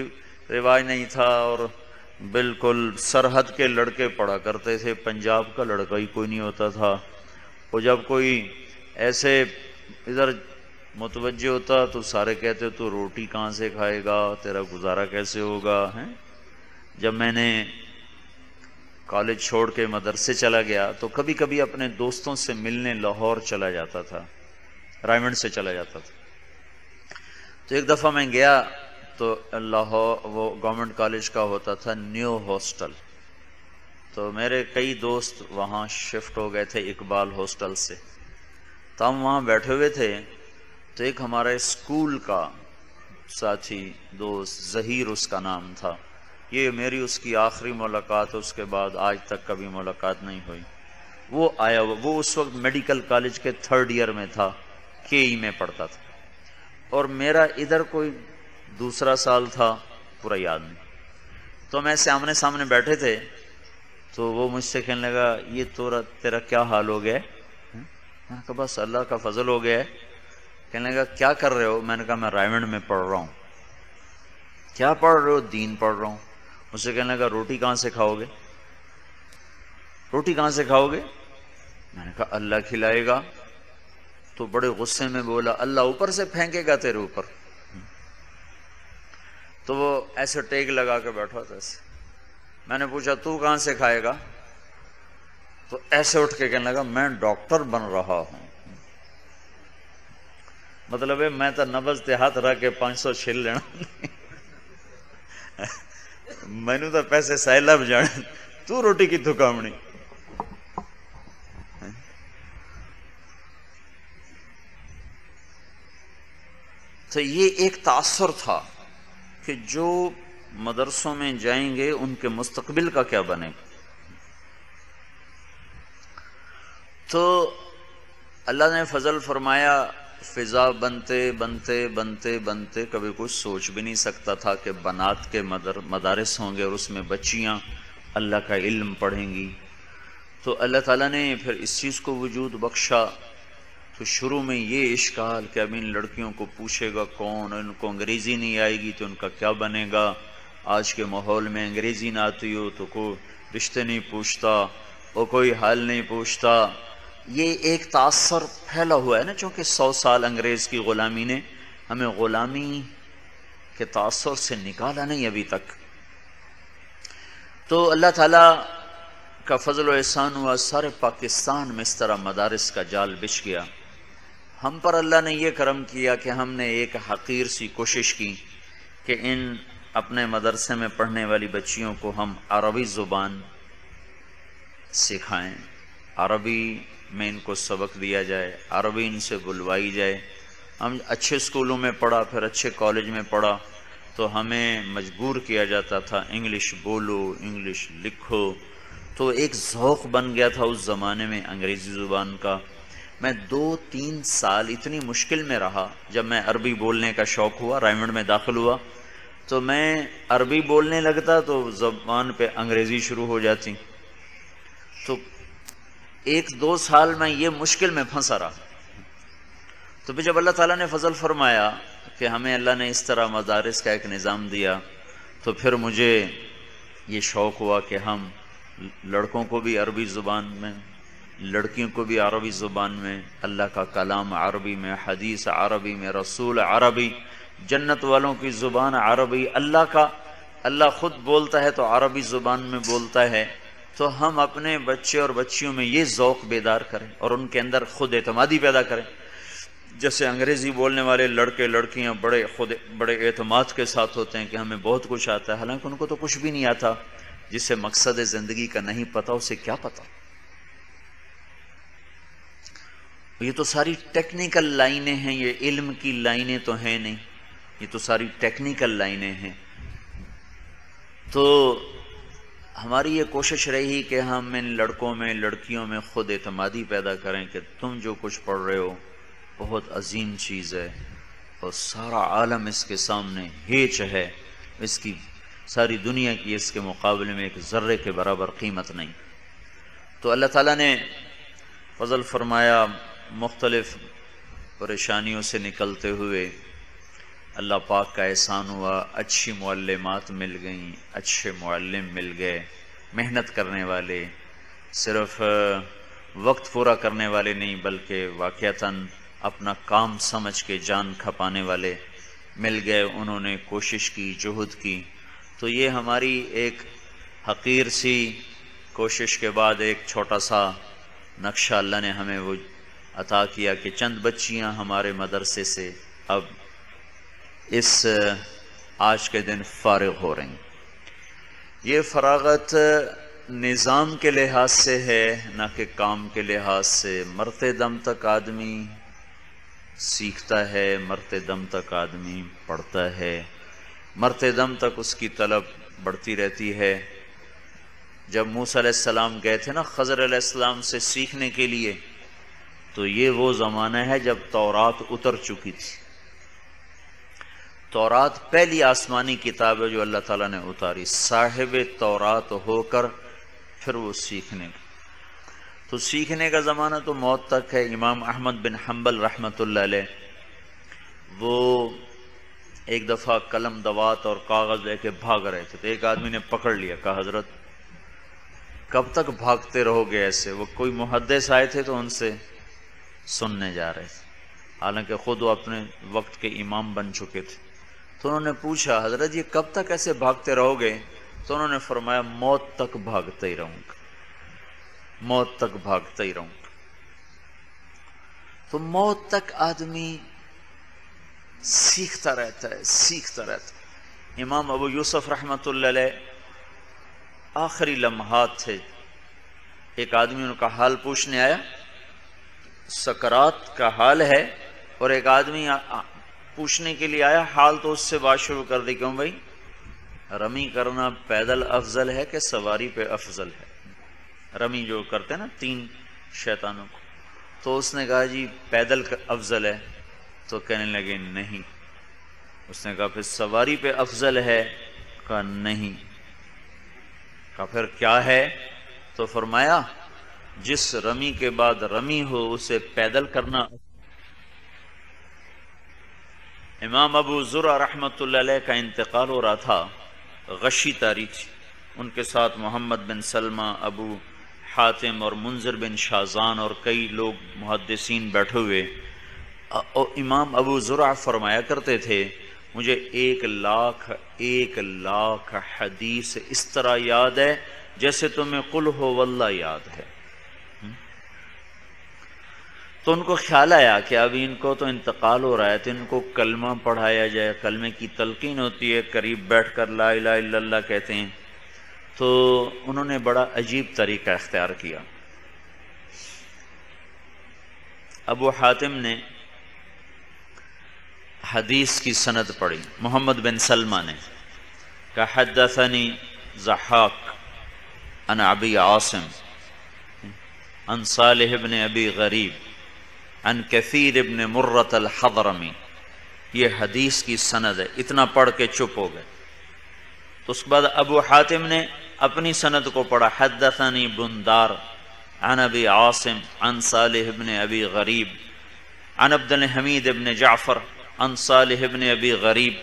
رواج نہیں تھا، اور بالکل سرحد کے لڑکے پڑھا کرتے تھے، پنجاب کا لڑکا ہی کوئی نہیں ہوتا تھا، اور جب کوئی ایسے ادھر متوجہ ہوتا تو سارے کہتے تو روٹی کہاں سے کھائے گا، تیرا گزارا کیسے ہوگا، ہیں؟ جب میں نے کالج چھوڑ کے مدرسے چلا گیا تو کبھی کبھی اپنے دوستوں سے ملنے لاہور چلا جاتا تھا، رائمنڈ سے چلا جاتا تھا۔ تو ایک دفعہ میں گیا تو لاہور وہ گورنمنٹ کالج کا ہوتا تھا نیو ہاسٹل، تو میرے کئی دوست وہاں شفٹ ہو گئے تھے اقبال ہاسٹل سے، تو ہم وہاں بیٹھے ہوئے تھے، تو ایک ہمارا اسکول کا ساتھی دوست ظہیر اس کا نام تھا، یہ میری اس کی آخری ملاقات، اس کے بعد آج تک کبھی ملاقات نہیں ہوئی۔ وہ آیا، وہ اس وقت میڈیکل کالج کے 3rd ایئر میں تھا، KE میں پڑھتا تھا، اور میرا ادھر کوئی دوسرا سال تھا، پورا یاد نہیں۔ تو میں سامنے سامنے بیٹھے تھے، تو وہ مجھ سے کہنے لگا یہ تیرا کیا حال ہو گیا ہے؟ میں نے کہا بس اللہ کا فضل ہو گیا ہے۔ کہنے لگا کیا کر رہے ہو؟ میں نے کہا میں رائمنڈ میں پڑھ رہا ہوں۔ کیا پڑھ رہے ہو؟ دین پڑھ رہا ہوں۔ مجھ سے کہنے لگا روٹی کہاں سے کھاؤ گے؟ روٹی کہاں سے کھاؤ گے؟ میں نے کہا اللہ کھلائے گا۔ تو بڑے غصے میں بولا اللہ اوپر سے پھینکے گا تیرے اوپر۔ تو وہ ایسے ٹیک لگا کے بیٹھا تھا ایسے۔ میں نے پوچھا تو کہاں سے کھائے گا؟ تو ایسے اٹھ کے کہنے لگا میں ڈاکٹر بن رہا ہوں۔ مطلب ہے میں تو نبض تے ہاتھ رکھ کے 500 چھل لینا، مینو تو پیسے سیلاب جان، تو روٹی کی تھکامنی۔ تو یہ ایک تاثر تھا کہ جو مدرسوں میں جائیں گے ان کے مستقبل کا کیا بنے گا۔ تو اللہ نے فضل فرمایا، فضا بنتے بنتے بنتے بنتے کبھی کچھ سوچ بھی نہیں سکتا تھا کہ بنات کے مدارس ہوں گے اور اس میں بچیاں اللہ کا علم پڑھیں گی۔ تو اللہ تعالیٰ نے پھر اس چیز کو وجود بخشا۔ تو شروع میں یہ اشکال کہ اب ان لڑکیوں کو پوچھے گا کون، ان کو انگریزی نہیں آئے گی تو ان کا کیا بنے گا، آج کے ماحول میں انگریزی نہ آتی ہو تو کوئی رشتے نہیں پوچھتا اور کوئی حال نہیں پوچھتا۔ یہ ایک تاثر پھیلا ہوا ہے نا، چونکہ 100 سال انگریز کی غلامی نے ہمیں غلامی کے تاثر سے نکالا نہیں ابھی تک۔ تو اللہ تعالیٰ کا فضل و احسان ہوا، سارے پاکستان میں اس طرح مدارس کا جال بچھ گیا۔ ہم پر اللہ نے یہ کرم کیا کہ ہم نے ایک حقیر سی کوشش کی کہ ان اپنے مدرسے میں پڑھنے والی بچیوں کو ہم عربی زبان سکھائیں، عربی میں ان کو سبق دیا جائے، عربی ان سے بلوائی جائے۔ ہم اچھے اسکولوں میں پڑھا، پھر اچھے کالج میں پڑھا، تو ہمیں مجبور کیا جاتا تھا انگلش بولو، انگلش لکھو۔ تو ایک ذوق بن گیا تھا اس زمانے میں انگریزی زبان کا۔ میں 2-3 سال اتنی مشکل میں رہا، جب میں عربی بولنے کا شوق ہوا، رائمنڈ میں داخل ہوا تو میں عربی بولنے لگتا تو زبان پہ انگریزی شروع ہو جاتی۔ تو 1-2 سال میں یہ مشکل میں پھنسا رہا۔ تو پھر جب اللہ تعالیٰ نے فضل فرمایا کہ ہمیں اللہ نے اس طرح مدارس کا ایک نظام دیا، تو پھر مجھے یہ شوق ہوا کہ ہم لڑکوں کو بھی عربی زبان میں، لڑکیوں کو بھی عربی زبان میں، اللہ کا کلام عربی میں، حدیث عربی میں، رسول عربی، جنت والوں کی زبان عربی، اللہ خود بولتا ہے تو عربی زبان میں بولتا ہے۔ تو ہم اپنے بچے اور بچیوں میں یہ ذوق بیدار کریں اور ان کے اندر خود اعتمادی پیدا کریں۔ جیسے انگریزی بولنے والے لڑکے لڑکیاں بڑے اعتماد کے ساتھ ہوتے ہیں کہ ہمیں بہت کچھ آتا ہے، حالانکہ ان کو تو کچھ بھی نہیں آتا۔ جسے مقصد زندگی کا نہیں پتا اسے کیا پتا۔ یہ تو ساری ٹیکنیکل لائنیں ہیں، یہ علم کی لائنیں تو ہیں نہیں، یہ تو ساری ٹیکنیکل لائنیں ہیں۔ تو ہماری یہ کوشش رہی کہ ہم ان لڑکوں میں لڑکیوں میں خود اعتمادی پیدا کریں کہ تم جو کچھ پڑھ رہے ہو بہت عظیم چیز ہے اور سارا عالم اس کے سامنے ہیچ ہے، اس کی ساری دنیا کی اس کے مقابلے میں ایک ذرے کے برابر قیمت نہیں۔ تو اللہ تعالیٰ نے فضل فرمایا، مختلف پریشانیوں سے نکلتے ہوئے اللہ پاک کا احسان ہوا، اچھی معلمات مل گئیں، اچھے معلم مل گئے، محنت کرنے والے، صرف وقت پورا کرنے والے نہیں بلکہ واقعتاً اپنا کام سمجھ کے جان کھپانے والے مل گئے۔ انہوں نے کوشش کی، جہد کی۔ تو یہ ہماری ایک حقیر سی کوشش کے بعد ایک چھوٹا سا نقشہ اللہ نے ہمیں وہ عطا کیا کہ چند بچیاں ہمارے مدرسے سے اب اس آج کے دن فارغ ہو رہی ہیں۔ یہ فراغت نظام کے لحاظ سے ہے نہ کہ کام کے لحاظ سے۔ مرتے دم تک آدمی سیکھتا ہے، مرتے دم تک آدمی پڑھتا ہے، مرتے دم تک اس کی طلب بڑھتی رہتی ہے۔ جب موسیٰ علیہ السلام گئے تھے نا خضر علیہ السلام سے سیکھنے کے لیے، تو یہ وہ زمانہ ہے جب تورات اتر چکی تھی۔ تورات پہلی آسمانی کتاب ہے جو اللہ تعالیٰ نے اتاری، صاحب تورات ہو کر پھر وہ سیکھنے کا۔ تو سیکھنے کا زمانہ تو موت تک ہے۔ امام احمد بن حنبل رحمۃ اللہ علیہ وہ ایک دفعہ قلم دوات اور کاغذ لے کے بھاگ رہے تھے، تو ایک آدمی نے پکڑ لیا، کہا حضرت کب تک بھاگتے رہو گے ایسے؟ وہ کوئی محدث آئے تھے تو ان سے سننے جا رہے تھے، حالانکہ خود وہ اپنے وقت کے امام بن چکے تھے۔ تو انہوں نے پوچھا حضرت یہ کب تک ایسے بھاگتے رہو گے؟ تو انہوں نے فرمایا موت تک بھاگتے ہی رہوں گا، موت تک بھاگتے ہی رہوں گا۔ تو موت تک آدمی سیکھتا رہتا ہے، سیکھتا رہتا ہے۔ امام ابو یوسف رحمۃ اللہ علیہ آخری لمحات تھے، ایک آدمی ان کا حال پوچھنے آیا، سکرات کا حال ہے، اور ایک آدمی پوچھنے کے لیے آیا حال، تو اس سے بات شروع کر دی، کیوں بھائی رمی کرنا پیدل افضل ہے کہ سواری پہ افضل ہے؟ رمی جو کرتے ہیں نا 3 شیطانوں کو، تو اس نے کہا جی پیدل افضل ہے، تو کہنے لگے نہیں۔ اس نے کہا پھر سواری پہ افضل ہے؟ کہا نہیں۔ کہا پھر کیا ہے؟ تو فرمایا جس رمی کے بعد رمی ہو اسے پیدل کرنا۔ امام ابو زرع رحمۃ اللہ علیہ کا انتقال ہو رہا تھا، غشی تاریخ، ان کے ساتھ محمد بن سلمہ، ابو حاتم اور منذر بن شازان اور کئی لوگ محدثین بیٹھے ہوئے، اور امام ابو زرع فرمایا کرتے تھے مجھے 1,00,000 حدیث اس طرح یاد ہے جیسے تمہیں قل ہو واللہ یاد ہے۔ تو ان کو خیال آیا کہ اب ان کو تو انتقال ہو رہا ہے، تو ان کو کلمہ پڑھایا جائے، کلمے کی تلقین ہوتی ہے، قریب بیٹھ کر لا الہ الا اللہ کہتے ہیں۔ تو انہوں نے بڑا عجیب طریقہ اختیار کیا۔ ابو حاتم نے حدیث کی سند پڑھی، محمد بن سلمہ نے کہ حدثنی ضحاک عن ابی عاصم عن صالح بن ابی غریب عن کثیر ابن مرۃ الحضرمی۔ یہ حدیث کی سند ہے، اتنا پڑھ کے چپ ہو گئے۔ تو اس کے بعد ابو حاتم نے اپنی سند کو پڑھا، حدثنی بندار عن ابی عاصم عن صالح ابن ابی غریب عن عبد الحمید ابن جعفر عن صالح ابن ابی غریب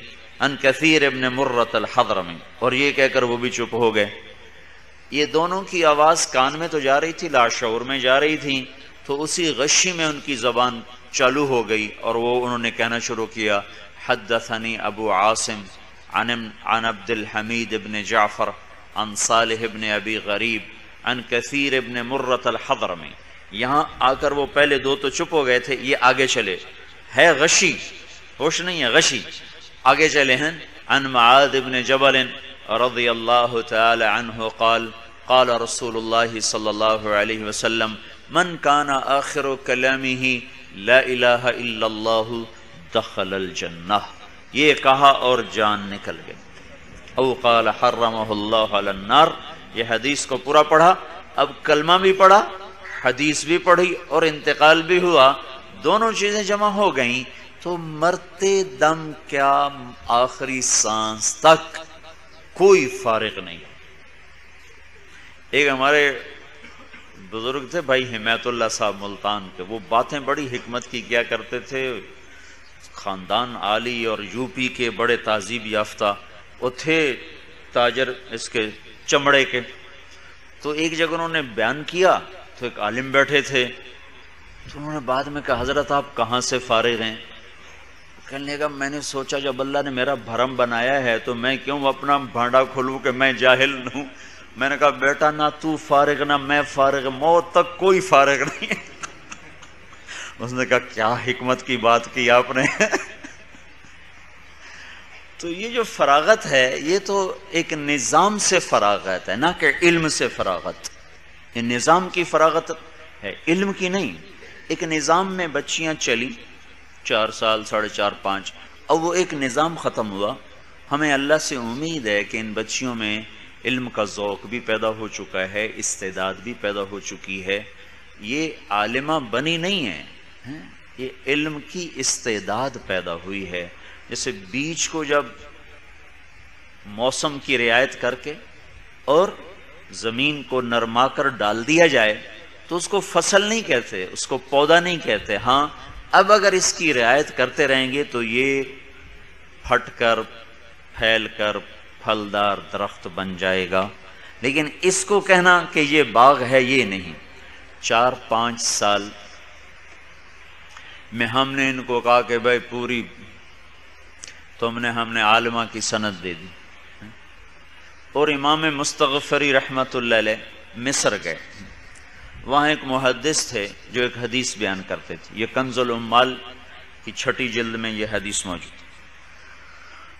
عن کثیر ابن مرۃ الحضرمی، اور یہ کہہ کر وہ بھی چپ ہو گئے۔ یہ دونوں کی آواز کان میں تو جا رہی تھی، لاشعور میں جا رہی تھی، تو اسی غشی میں ان کی زبان چالو ہو گئی، اور وہ انہوں نے کہنا شروع کیا حدثنی ابو عاصم عن عبد الحمید ابن جعفر عن صالح ابن ابی غریب عن کثیر ابن مرۃ الحضرمی۔ یہاں آ کر وہ پہلے دو تو چپ ہو گئے تھے، یہ آگے چلے، ہے غشی، ہوش نہیں ہے، غشی، آگے چلے ہیں۔ عن معاذ ابن جبل رضی اللہ تعالی عنہ قال قال رسول اللہ صلی اللہ علیہ وسلم من کان آخر کلامہ لا الہ الا اللہ دخل الجنہ۔ یہ کہا اور جان نکل گئی۔ او قال حرمہ اللہ علی النار۔ یہ حدیث کو پورا پڑھا، اب کلمہ بھی پڑھا، حدیث بھی پڑھی، اور انتقال بھی ہوا، دونوں چیزیں جمع ہو گئیں، تو مرتے دم کیا آخری سانس تک کوئی فارغ نہیں۔ ایک ہمارے بزرگ تھے بھائی حمایت اللہ صاحب ملتان کے، وہ باتیں بڑی حکمت کی کیا کرتے تھے، خاندان عالی اور یو پی کے بڑے تہذیب یافتہ، وہ تھے تاجر اس کے چمڑے کے۔ تو ایک جگہ انہوں نے بیان کیا تو ایک عالم بیٹھے تھے، تو انہوں نے بعد میں کہا حضرت آپ کہاں سے فارغ ہیں؟ کہنے لگا میں نے سوچا جب اللہ نے میرا بھرم بنایا ہے تو میں کیوں اپنا بھانڈا کھولوں کہ میں جاہل ہوں۔ میں نے کہا بیٹا نہ تو فارغ نہ میں فارغ، موت تک کوئی فارغ نہیں۔ اس نے کہا کیا حکمت کی بات کی آپ نے۔ تو یہ جو فراغت ہے یہ تو ایک نظام سے فراغت ہے، نہ کہ علم سے فراغت۔ یہ نظام کی فراغت ہے، علم کی نہیں۔ ایک نظام میں بچیاں چلی 4 سال 4.5 5، اب وہ ایک نظام ختم ہوا، ہمیں اللہ سے امید ہے کہ ان بچیوں میں علم کا ذوق بھی پیدا ہو چکا ہے، استعداد بھی پیدا ہو چکی ہے، یہ عالمہ بنی نہیں ہے، یہ علم کی استعداد پیدا ہوئی ہے۔ جیسے بیج کو جب موسم کی رعایت کر کے اور زمین کو نرما کر ڈال دیا جائے تو اس کو فصل نہیں کہتے، اس کو پودا نہیں کہتے، ہاں اب اگر اس کی رعایت کرتے رہیں گے تو یہ پھٹ کر پھیل کر پھلدار درخت بن جائے گا۔ لیکن اس کو کہنا کہ یہ باغ ہے یہ نہیں۔ 4-5 سال میں ہم نے ان کو کہا کہ بھائی پوری ہم نے عالمہ کی سند دے دی، اور امام مستغفری رحمت اللہ علیہ مصر گئے، وہاں ایک محدث تھے جو ایک حدیث بیان کرتے تھے، یہ کنز العمال کی 6 جلد میں یہ حدیث موجود ہے۔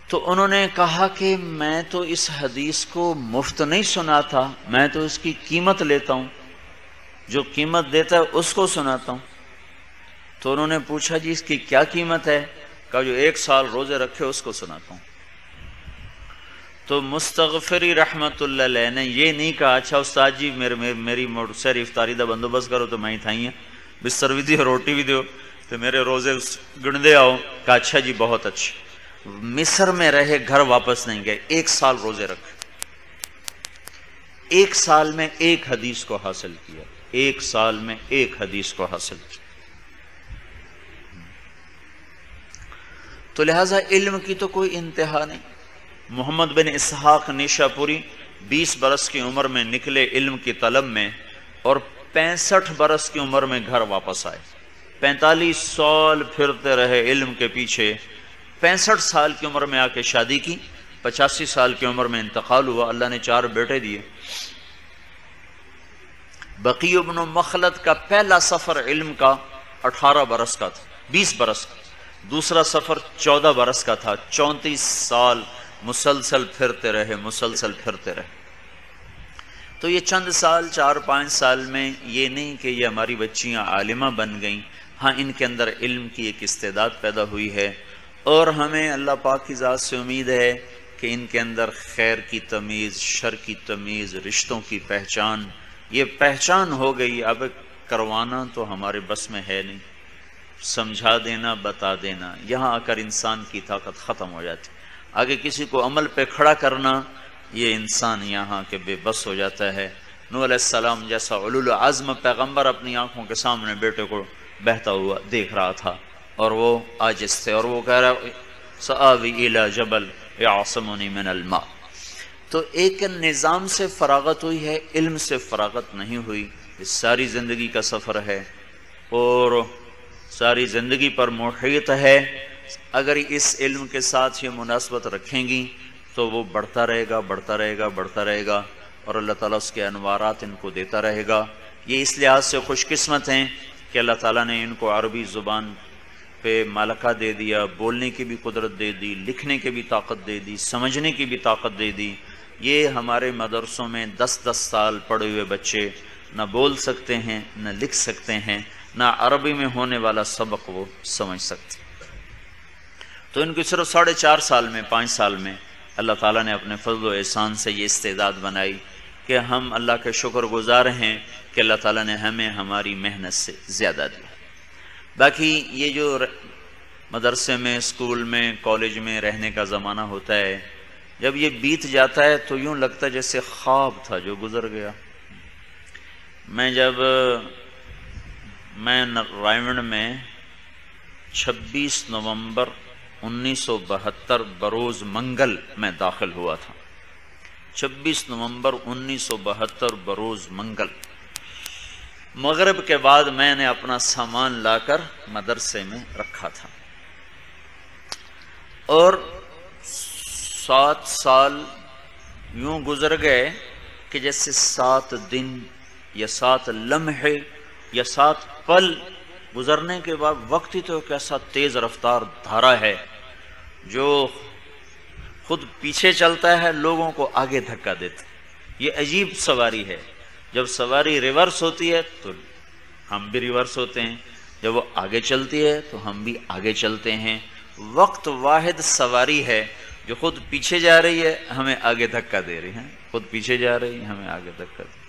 تو انہوں نے کہا کہ میں تو اس حدیث کو مفت نہیں سنا تھا، میں تو اس کی قیمت لیتا ہوں، جو قیمت دیتا ہے اس کو سناتا ہوں۔ تو انہوں نے پوچھا جی اس کی کیا قیمت ہے؟ کہا جو 1 سال روزے رکھے اس کو سناتا ہوں۔ تو مستغفری رحمت اللہ علیہ نے یہ نہیں کہا اچھا استاد جی میری سیر افطاری دا بندوبست کرو تو میں ہی تھائی ہیں، بستر بھی دیو روٹی بھی دیو تو میرے روزے گن دے آؤ. کہا اچھا جی بہت اچھا. مصر میں رہے, گھر واپس نہیں گئے, 1 سال روزے رکھے, 1 سال میں 1 حدیث کو حاصل کیا, 1 سال میں 1 حدیث کو حاصل کیا. تو لہٰذا علم کی تو کوئی انتہا نہیں. محمد بن اسحاق نیشا پوری 20 برس کی عمر میں نکلے علم کی طلب میں اور 65 برس کی عمر میں گھر واپس آئے. 45 سال پھرتے رہے علم کے پیچھے. 65 سال کی عمر میں آ کے شادی کی, 85 سال کی عمر میں انتقال ہوا. اللہ نے 4 بیٹے دیے. بقی ابن مخلد کا پہلا سفر علم کا 18 برس کا تھا, 20 برس کا. دوسرا سفر 14 برس کا تھا. 34 سال مسلسل پھرتے رہے, مسلسل پھرتے رہے. تو یہ چند سال 4-5 سال میں یہ نہیں کہ یہ ہماری بچیاں عالمہ بن گئیں. ہاں ان کے اندر علم کی ایک استعداد پیدا ہوئی ہے اور ہمیں اللہ پاک کی ذات سے امید ہے کہ ان کے اندر خیر کی تمیز, شر کی تمیز, رشتوں کی پہچان, یہ پہچان ہو گئی. اب کروانا تو ہمارے بس میں ہے نہیں, سمجھا دینا, بتا دینا, یہاں آ کر انسان کی طاقت ختم ہو جاتی. آگے کسی کو عمل پہ کھڑا کرنا, یہ انسان یہاں کے بے بس ہو جاتا ہے. نوح علیہ السلام جیسا علول عزم پیغمبر اپنی آنکھوں کے سامنے بیٹے کو بہتا ہوا دیکھ رہا تھا اور وہ عاجز تھے, اور وہ کہہ رہا سآوی الی جبل یعصمنی من الماء. تو ایک نظام سے فراغت ہوئی ہے, علم سے فراغت نہیں ہوئی. یہ ساری زندگی کا سفر ہے اور ساری زندگی پر محیط ہے. اگر اس علم کے ساتھ یہ مناسبت رکھیں گی تو وہ بڑھتا رہے گا, بڑھتا رہے گا, بڑھتا رہے گا, اور اللہ تعالیٰ اس کے انوارات ان کو دیتا رہے گا. یہ اس لحاظ سے خوش قسمت ہیں کہ اللہ تعالیٰ نے ان کو عربی زبان پہ مالکہ دے دیا, بولنے کی بھی قدرت دے دی, لکھنے کی بھی طاقت دے دی, سمجھنے کی بھی طاقت دے دی. یہ ہمارے مدرسوں میں 10-10 سال پڑھے ہوئے بچے نہ بول سکتے ہیں, نہ لکھ سکتے ہیں, نہ عربی میں ہونے والا سبق وہ سمجھ سکتے. تو ان کو صرف 4.5 سال میں, 5 سال میں اللہ تعالیٰ نے اپنے فضل و احسان سے یہ استعداد بنائی کہ ہم اللہ کے شکر گزار ہیں کہ اللہ تعالیٰ نے ہمیں ہماری محنت سے زیادہ دیا. باقی یہ جو مدرسے میں, اسکول میں, کالج میں رہنے کا زمانہ ہوتا ہے, جب یہ بیت جاتا ہے تو یوں لگتا ہے جیسے خواب تھا جو گزر گیا. میں رائمنڈ میں 26 نومبر 1972 بروز منگل میں داخل ہوا تھا. 26 نومبر 1972 بروز منگل. مغرب کے بعد میں نے اپنا سامان لا کر مدرسے میں رکھا تھا اور 7 سال یوں گزر گئے کہ جیسے 7 دن یا 7 لمحے یا 7 پل گزرنے کے بعد وقت ہی تو کیسا تیز رفتار دھارا ہے جو خود پیچھے چلتا ہے, لوگوں کو آگے دھکا دیتا. یہ عجیب سواری ہے. جب سواری ریورس ہوتی ہے تو ہم بھی ریورس ہوتے ہیں, جب وہ آگے چلتی ہے تو ہم بھی آگے چلتے ہیں. وقت واحد سواری ہے جو خود پیچھے جا رہی ہے, ہمیں آگے دھکا دے رہی ہے, خود پیچھے جا رہی ہے, ہمیں آگے دھکا دے رہی ہے.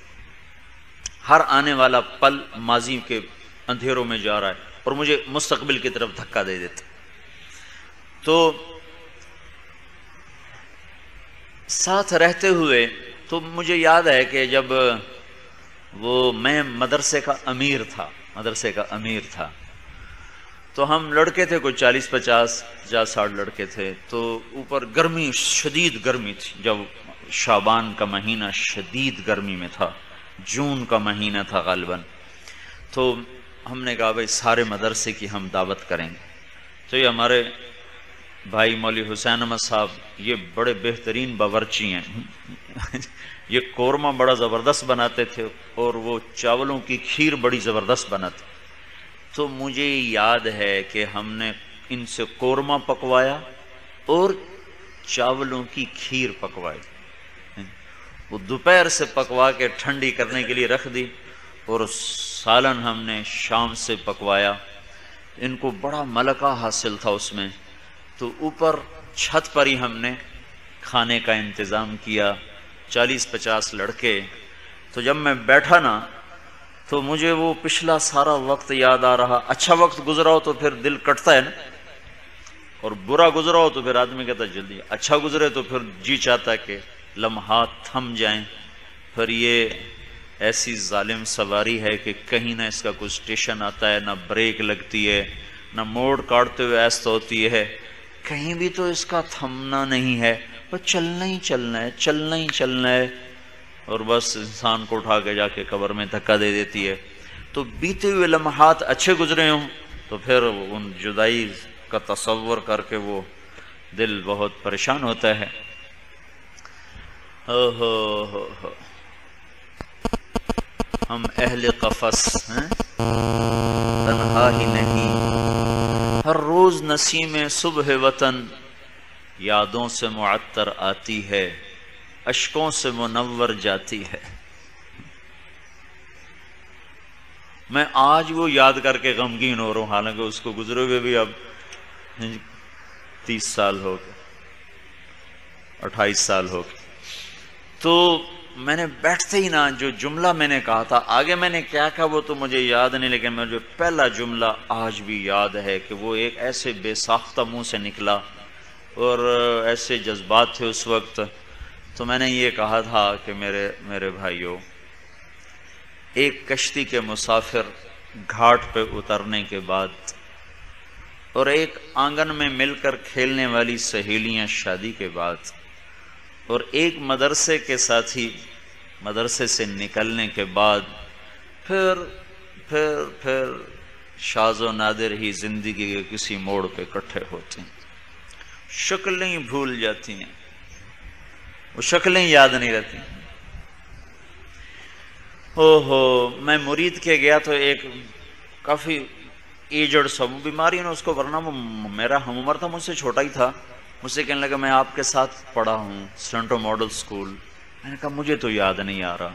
ہر آنے والا پل ماضی کے اندھیروں میں جا رہا ہے اور مجھے مستقبل کی طرف دھکا دے دیتا. تو ساتھ رہتے ہوئے تو مجھے یاد ہے کہ جب وہ میں مدرسے کا امیر تھا تو ہم لڑکے تھے, کوئی 40-50-60 لڑکے تھے. تو اوپر گرمی, شدید گرمی تھی. جب شعبان کا مہینہ شدید گرمی میں تھا, جون کا مہینہ تھا غالباً. تو ہم نے کہا بھائی سارے مدرسے کی ہم دعوت کریں گے. تو یہ ہمارے بھائی مولوی حسین احمد صاحب یہ بڑے بہترین باورچی ہیں. یہ قورمہ بڑا زبردست بناتے تھے اور وہ چاولوں کی کھیر بڑی زبردست بناتے. تو مجھے یاد ہے کہ ہم نے ان سے قورمہ پکوایا اور چاولوں کی کھیر پکوائی. وہ دوپہر سے پکوا کے ٹھنڈی کرنے کے لیے رکھ دی اور سالن ہم نے شام سے پکوایا. ان کو بڑا ملکہ حاصل تھا اس میں. تو اوپر چھت پر ہی ہم نے کھانے کا انتظام کیا, 40-50 لڑکے. تو جب میں بیٹھا نا تو مجھے وہ پچھلا سارا وقت یاد آ رہا. اچھا وقت گزرا ہو تو پھر دل کٹتا ہے نا, اور برا گزرا ہو تو پھر آدمی کہتا ہے جلدی. اچھا گزرے تو پھر جی چاہتا ہے کہ لمحات تھم جائیں. پھر یہ ایسی ظالم سواری ہے کہ کہیں نہ اس کا کوئی اسٹیشن آتا ہے, نہ بریک لگتی ہے, نہ موڑ کاٹتے ہوئے ایسا ہوتی ہے, کہیں بھی تو اس کا تھمنا نہیں ہے. بس چلنا ہی چلنا ہے, چلنا ہی چلنا ہے, اور بس انسان کو اٹھا کے جا کے قبر میں دھکا دے دیتی ہے. تو بیتے ہوئے لمحات اچھے گزرے ہوں تو پھر ان جدائی کا تصور کر کے وہ دل بہت پریشان ہوتا ہے. ہو ہم اہل قفس ہیں تنہا ہی نہیں, ہر روز نسیم صبح وطن یادوں سے معطر آتی ہے, اشکوں سے منور جاتی ہے. میں آج وہ یاد کر کے غمگین ہو رہا ہوں, حالانکہ اس کو گزرے ہوئے بھی اب 30 سال ہو گئے, 28 سال ہو گئے. تو میں نے بیٹھتے ہی نا جو جملہ میں نے کہا تھا, آگے میں نے کیا کہا وہ تو مجھے یاد نہیں, لیکن مجھے پہلا جملہ آج بھی یاد ہے کہ وہ ایک ایسے بے ساختہ منہ سے نکلا اور ایسے جذبات تھے اس وقت. تو میں نے یہ کہا تھا کہ میرے بھائیوں, ایک کشتی کے مسافر گھاٹ پہ اترنے کے بعد اور ایک آنگن میں مل کر کھیلنے والی سہیلیاں شادی کے بعد اور ایک مدرسے کے ساتھی مدرسے سے نکلنے کے بعد پھر شاذ و نادر ہی زندگی کے کسی موڑ پہ اکٹھے ہوتے ہیں. شکلیں بھول جاتی ہیں, وہ شکلیں یاد نہیں رہتی. میں مرید کے گیا تو ایک کافی ایجڈ سا بیماری نے اس کو, ورنہ وہ میرا ہم عمر تھا, مجھ سے چھوٹا ہی تھا. مجھ سے کہنے لگا میں آپ کے ساتھ پڑھا ہوں سینٹو ماڈل سکول. میں نے کہا مجھے تو یاد نہیں آ رہا.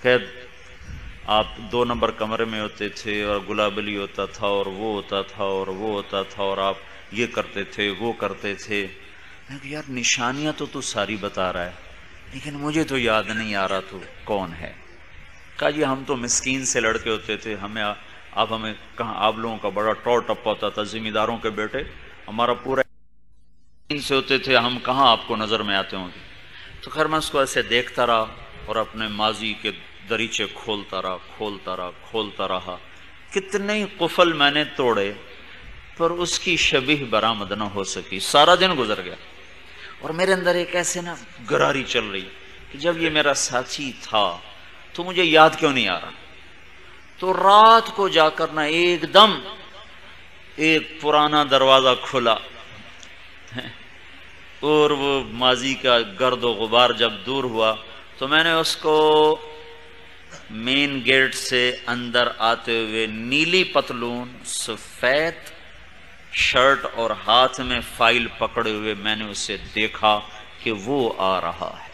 کہ آپ 2 نمبر کمرے میں ہوتے تھے اور گلابلی ہوتا تھا اور وہ ہوتا تھا اور وہ ہوتا تھا اور آپ یہ کرتے تھے وہ کرتے تھے. میں نے کہا یار نشانیاں تو ساری بتا رہا ہے, لیکن مجھے تو یاد نہیں آ رہا تو کون ہے. کہا جی ہم تو مسکین سے لڑکے ہوتے تھے, آپ ہمیں کہاں, آپ لوگوں کا بڑا ٹور ٹپا ہوتا تھا, ذمہ داروں کے بیٹے, ہمارا پورا سے ہوتے تھے, ہم کہاں آپ کو نظر میں آتے ہوں گے. تو خیر میں اس کو ایسے دیکھتا رہا اور اپنے ماضی کے دریچے کھولتا رہا. کتنے ہی قفل میں نے توڑے پر اس کی شبیہ برآمد نہ ہو سکی. سارا دن گزر گیا اور میرے اندر ایک ایسے نا گراری چل رہی کہ جب یہ میرا ساتھی تھا تو مجھے یاد کیوں نہیں آ رہا. تو رات کو جا کر نا ایک دم ایک پرانا دروازہ کھلا اور وہ ماضی کا گرد و غبار جب دور ہوا تو میں نے اس کو مین گیٹ سے اندر آتے ہوئے نیلی پتلون, سفید شرٹ اور ہاتھ میں فائل پکڑے ہوئے میں نے اسے دیکھا کہ وہ آ رہا ہے.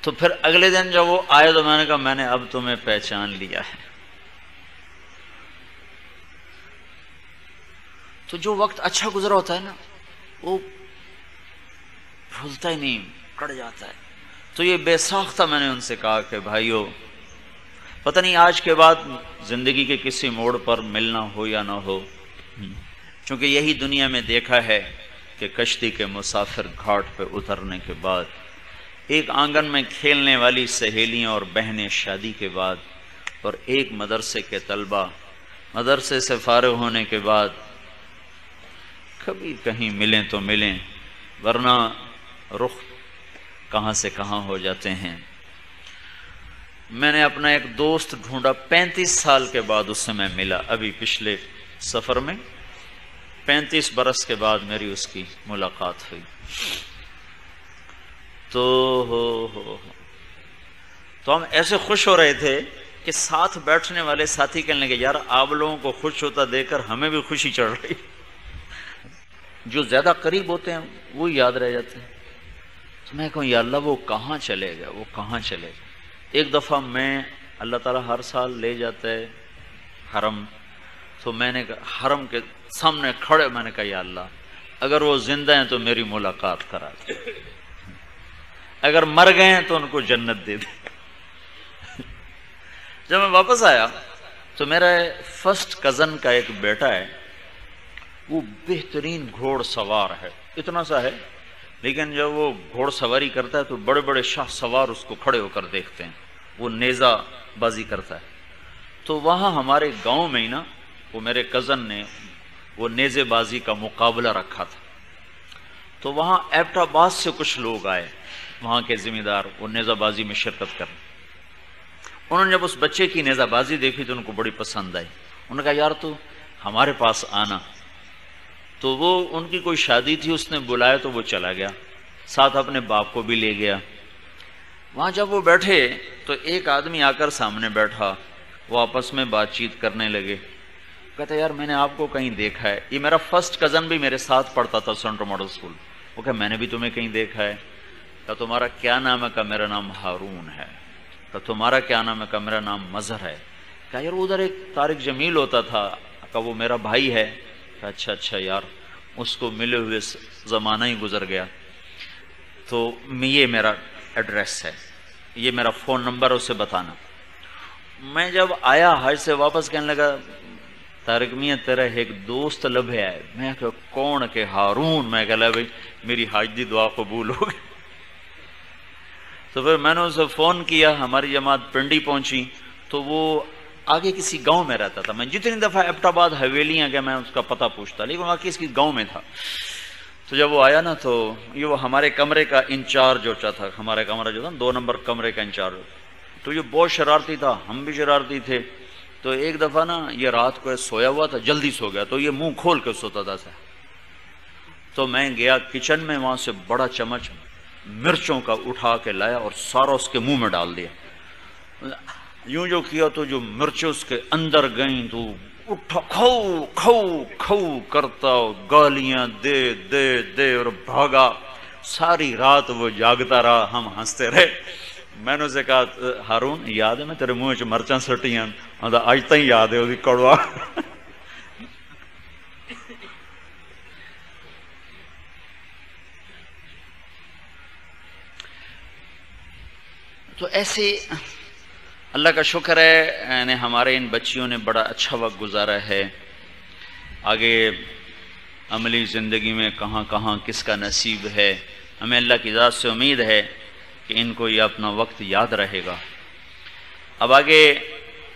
تو پھر اگلے دن جب وہ آئے تو میں نے کہا میں نے اب تمہیں پہچان لیا ہے. تو جو وقت اچھا گزرا ہوتا ہے نا وہ بھولتا ہی نہیں, کٹ جاتا ہے. تو یہ بے ساختہ میں نے ان سے کہا کہ بھائیو پتہ نہیں آج کے بعد زندگی کے کسی موڑ پر ملنا ہو یا نہ ہو, چونکہ یہی دنیا میں دیکھا ہے کہ کشتی کے مسافر گھاٹ پہ اترنے کے بعد, ایک آنگن میں کھیلنے والی سہیلیاں اور بہنیں شادی کے بعد, اور ایک مدرسے کے طلبہ مدرسے سے فارغ ہونے کے بعد کبھی کہیں ملیں تو ملیں, ورنہ رخ کہاں سے کہاں ہو جاتے ہیں. میں نے اپنا ایک دوست ڈھونڈا, 35 سال کے بعد اس سے میں ملا, ابھی پچھلے سفر میں 35 برس کے بعد میری اس کی ملاقات ہوئی. تو ہم ایسے خوش ہو رہے تھے کہ ساتھ بیٹھنے والے ساتھی کہنے لگے یار آپ لوگوں کو خوش ہوتا دیکھ کر ہمیں بھی خوشی چڑھ رہی. جو زیادہ قریب ہوتے ہیں وہ یاد رہ جاتے ہیں. تو میں کہوں یا اللہ وہ کہاں چلے گا, وہ کہاں چلے گا. ایک دفعہ میں, اللہ تعالیٰ ہر سال لے جاتا ہے حرم, تو میں نے حرم کے سامنے کھڑے میں نے کہا یا اللہ اگر وہ زندہ ہیں تو میری ملاقات کرا دے, اگر مر گئے ہیں تو ان کو جنت دے دے. جب میں واپس آیا تو میرا فرسٹ کزن کا ایک بیٹا ہے، وہ بہترین گھوڑ سوار ہے، اتنا سا ہے، لیکن جب وہ گھوڑ سواری کرتا ہے تو بڑے بڑے شاہ سوار اس کو کھڑے ہو کر دیکھتے ہیں، وہ نیزہ بازی کرتا ہے۔ تو وہاں ہمارے گاؤں میں ہی نا، وہ میرے کزن نے وہ نیزے بازی کا مقابلہ رکھا تھا، تو وہاں ایبٹ آباد سے کچھ لوگ آئے، وہاں کے ذمہ دار، وہ نیزہ بازی میں شرکت کرنے۔ انہوں نے جب اس بچے کی نیزہ بازی دیکھی تو ان کو بڑی پسند آئی، انہوں نے کہا یار تو ہمارے پاس آنا۔ تو وہ ان کی کوئی شادی تھی، اس نے بلایا تو وہ چلا گیا، ساتھ اپنے باپ کو بھی لے گیا۔ وہاں جب وہ بیٹھے تو ایک آدمی آ کر سامنے بیٹھا، وہ آپس میں بات چیت کرنے لگے، کہتا یار میں نے آپ کو کہیں دیکھا ہے، یہ میرا فرسٹ کزن بھی میرے ساتھ پڑھتا تھا سینٹرل ماڈل اسکول۔ وہ کہا میں نے بھی تمہیں کہیں دیکھا ہے۔ کہا تمہارا کیا نام ہے؟ کہا میرا نام ہارون ہے۔ کہا تمہارا کیا نام ہے؟ کہا میرا نام مظہر ہے۔ کہا یار ادھر ایک طارق جمیل ہوتا تھا۔ کہا وہ میرا بھائی ہے۔ کہا اچھا یار، اس کو ملے ہوئے زمانہ ہی گزر گیا، تو یہ میرا ایڈریس ہے، یہ میرا فون نمبر، اسے بتانا۔ میں جب آیا حج سے واپس، کہنے لگا طارق میاں تیرا ایک دوست لبھے آئے۔ میں کہا کون؟ کہ ہارون۔ میں کہا بھائی میری حج دی دعا قبول ہو گئی۔ تو پھر میں نے اسے فون کیا، ہماری جماعت پنڈی پہنچی، تو وہ آگے کسی گاؤں میں رہتا تھا۔ میں جتنی دفعہ ایبٹ آباد حویلیاں گیا میں اس کا پتہ پوچھتا، لیکن وہاں کسی گاؤں میں تھا۔ تو جب وہ آیا نا تو یہ وہ ہمارے کمرے کا انچارج ہوتا تھا، ہمارا کمرہ جو تھا 2 نمبر کمرے کا انچارج، تو یہ بہت شرارتی تھا، ہم بھی شرارتی تھے۔ تو ایک دفعہ نا یہ رات کو سویا ہوا تھا، جلدی سو گیا، تو یہ منہ کھول کے سوتا تھا۔ تو میں گیا کچن میں، وہاں سے بڑا چمچ مرچوں کا اٹھا کے لایا اور سارا اس کے منہ میں ڈال دیا۔ یوں جو کیا تو جو مرچیں اس کے اندر گئیں تو اٹھا کھو کھو کھو کرتا، گالیاں دے دے دے اور بھاگا۔ ساری رات وہ جاگتا رہا، ہم ہنستے رہے۔ میں نے اسے کہا ہارون یاد ہے میں تیرے منہ چ مرچاں سٹیاں؟ اج تک یاد ہے، وہ کڑوا۔ تو ایسے اللہ کا شکر ہے ہمارے ان بچیوں نے بڑا اچھا وقت گزارا ہے۔ آگے عملی زندگی میں کہاں کہاں کس کا نصیب ہے، ہمیں اللہ کی ذات سے امید ہے کہ ان کو یہ اپنا وقت یاد رہے گا۔ اب آگے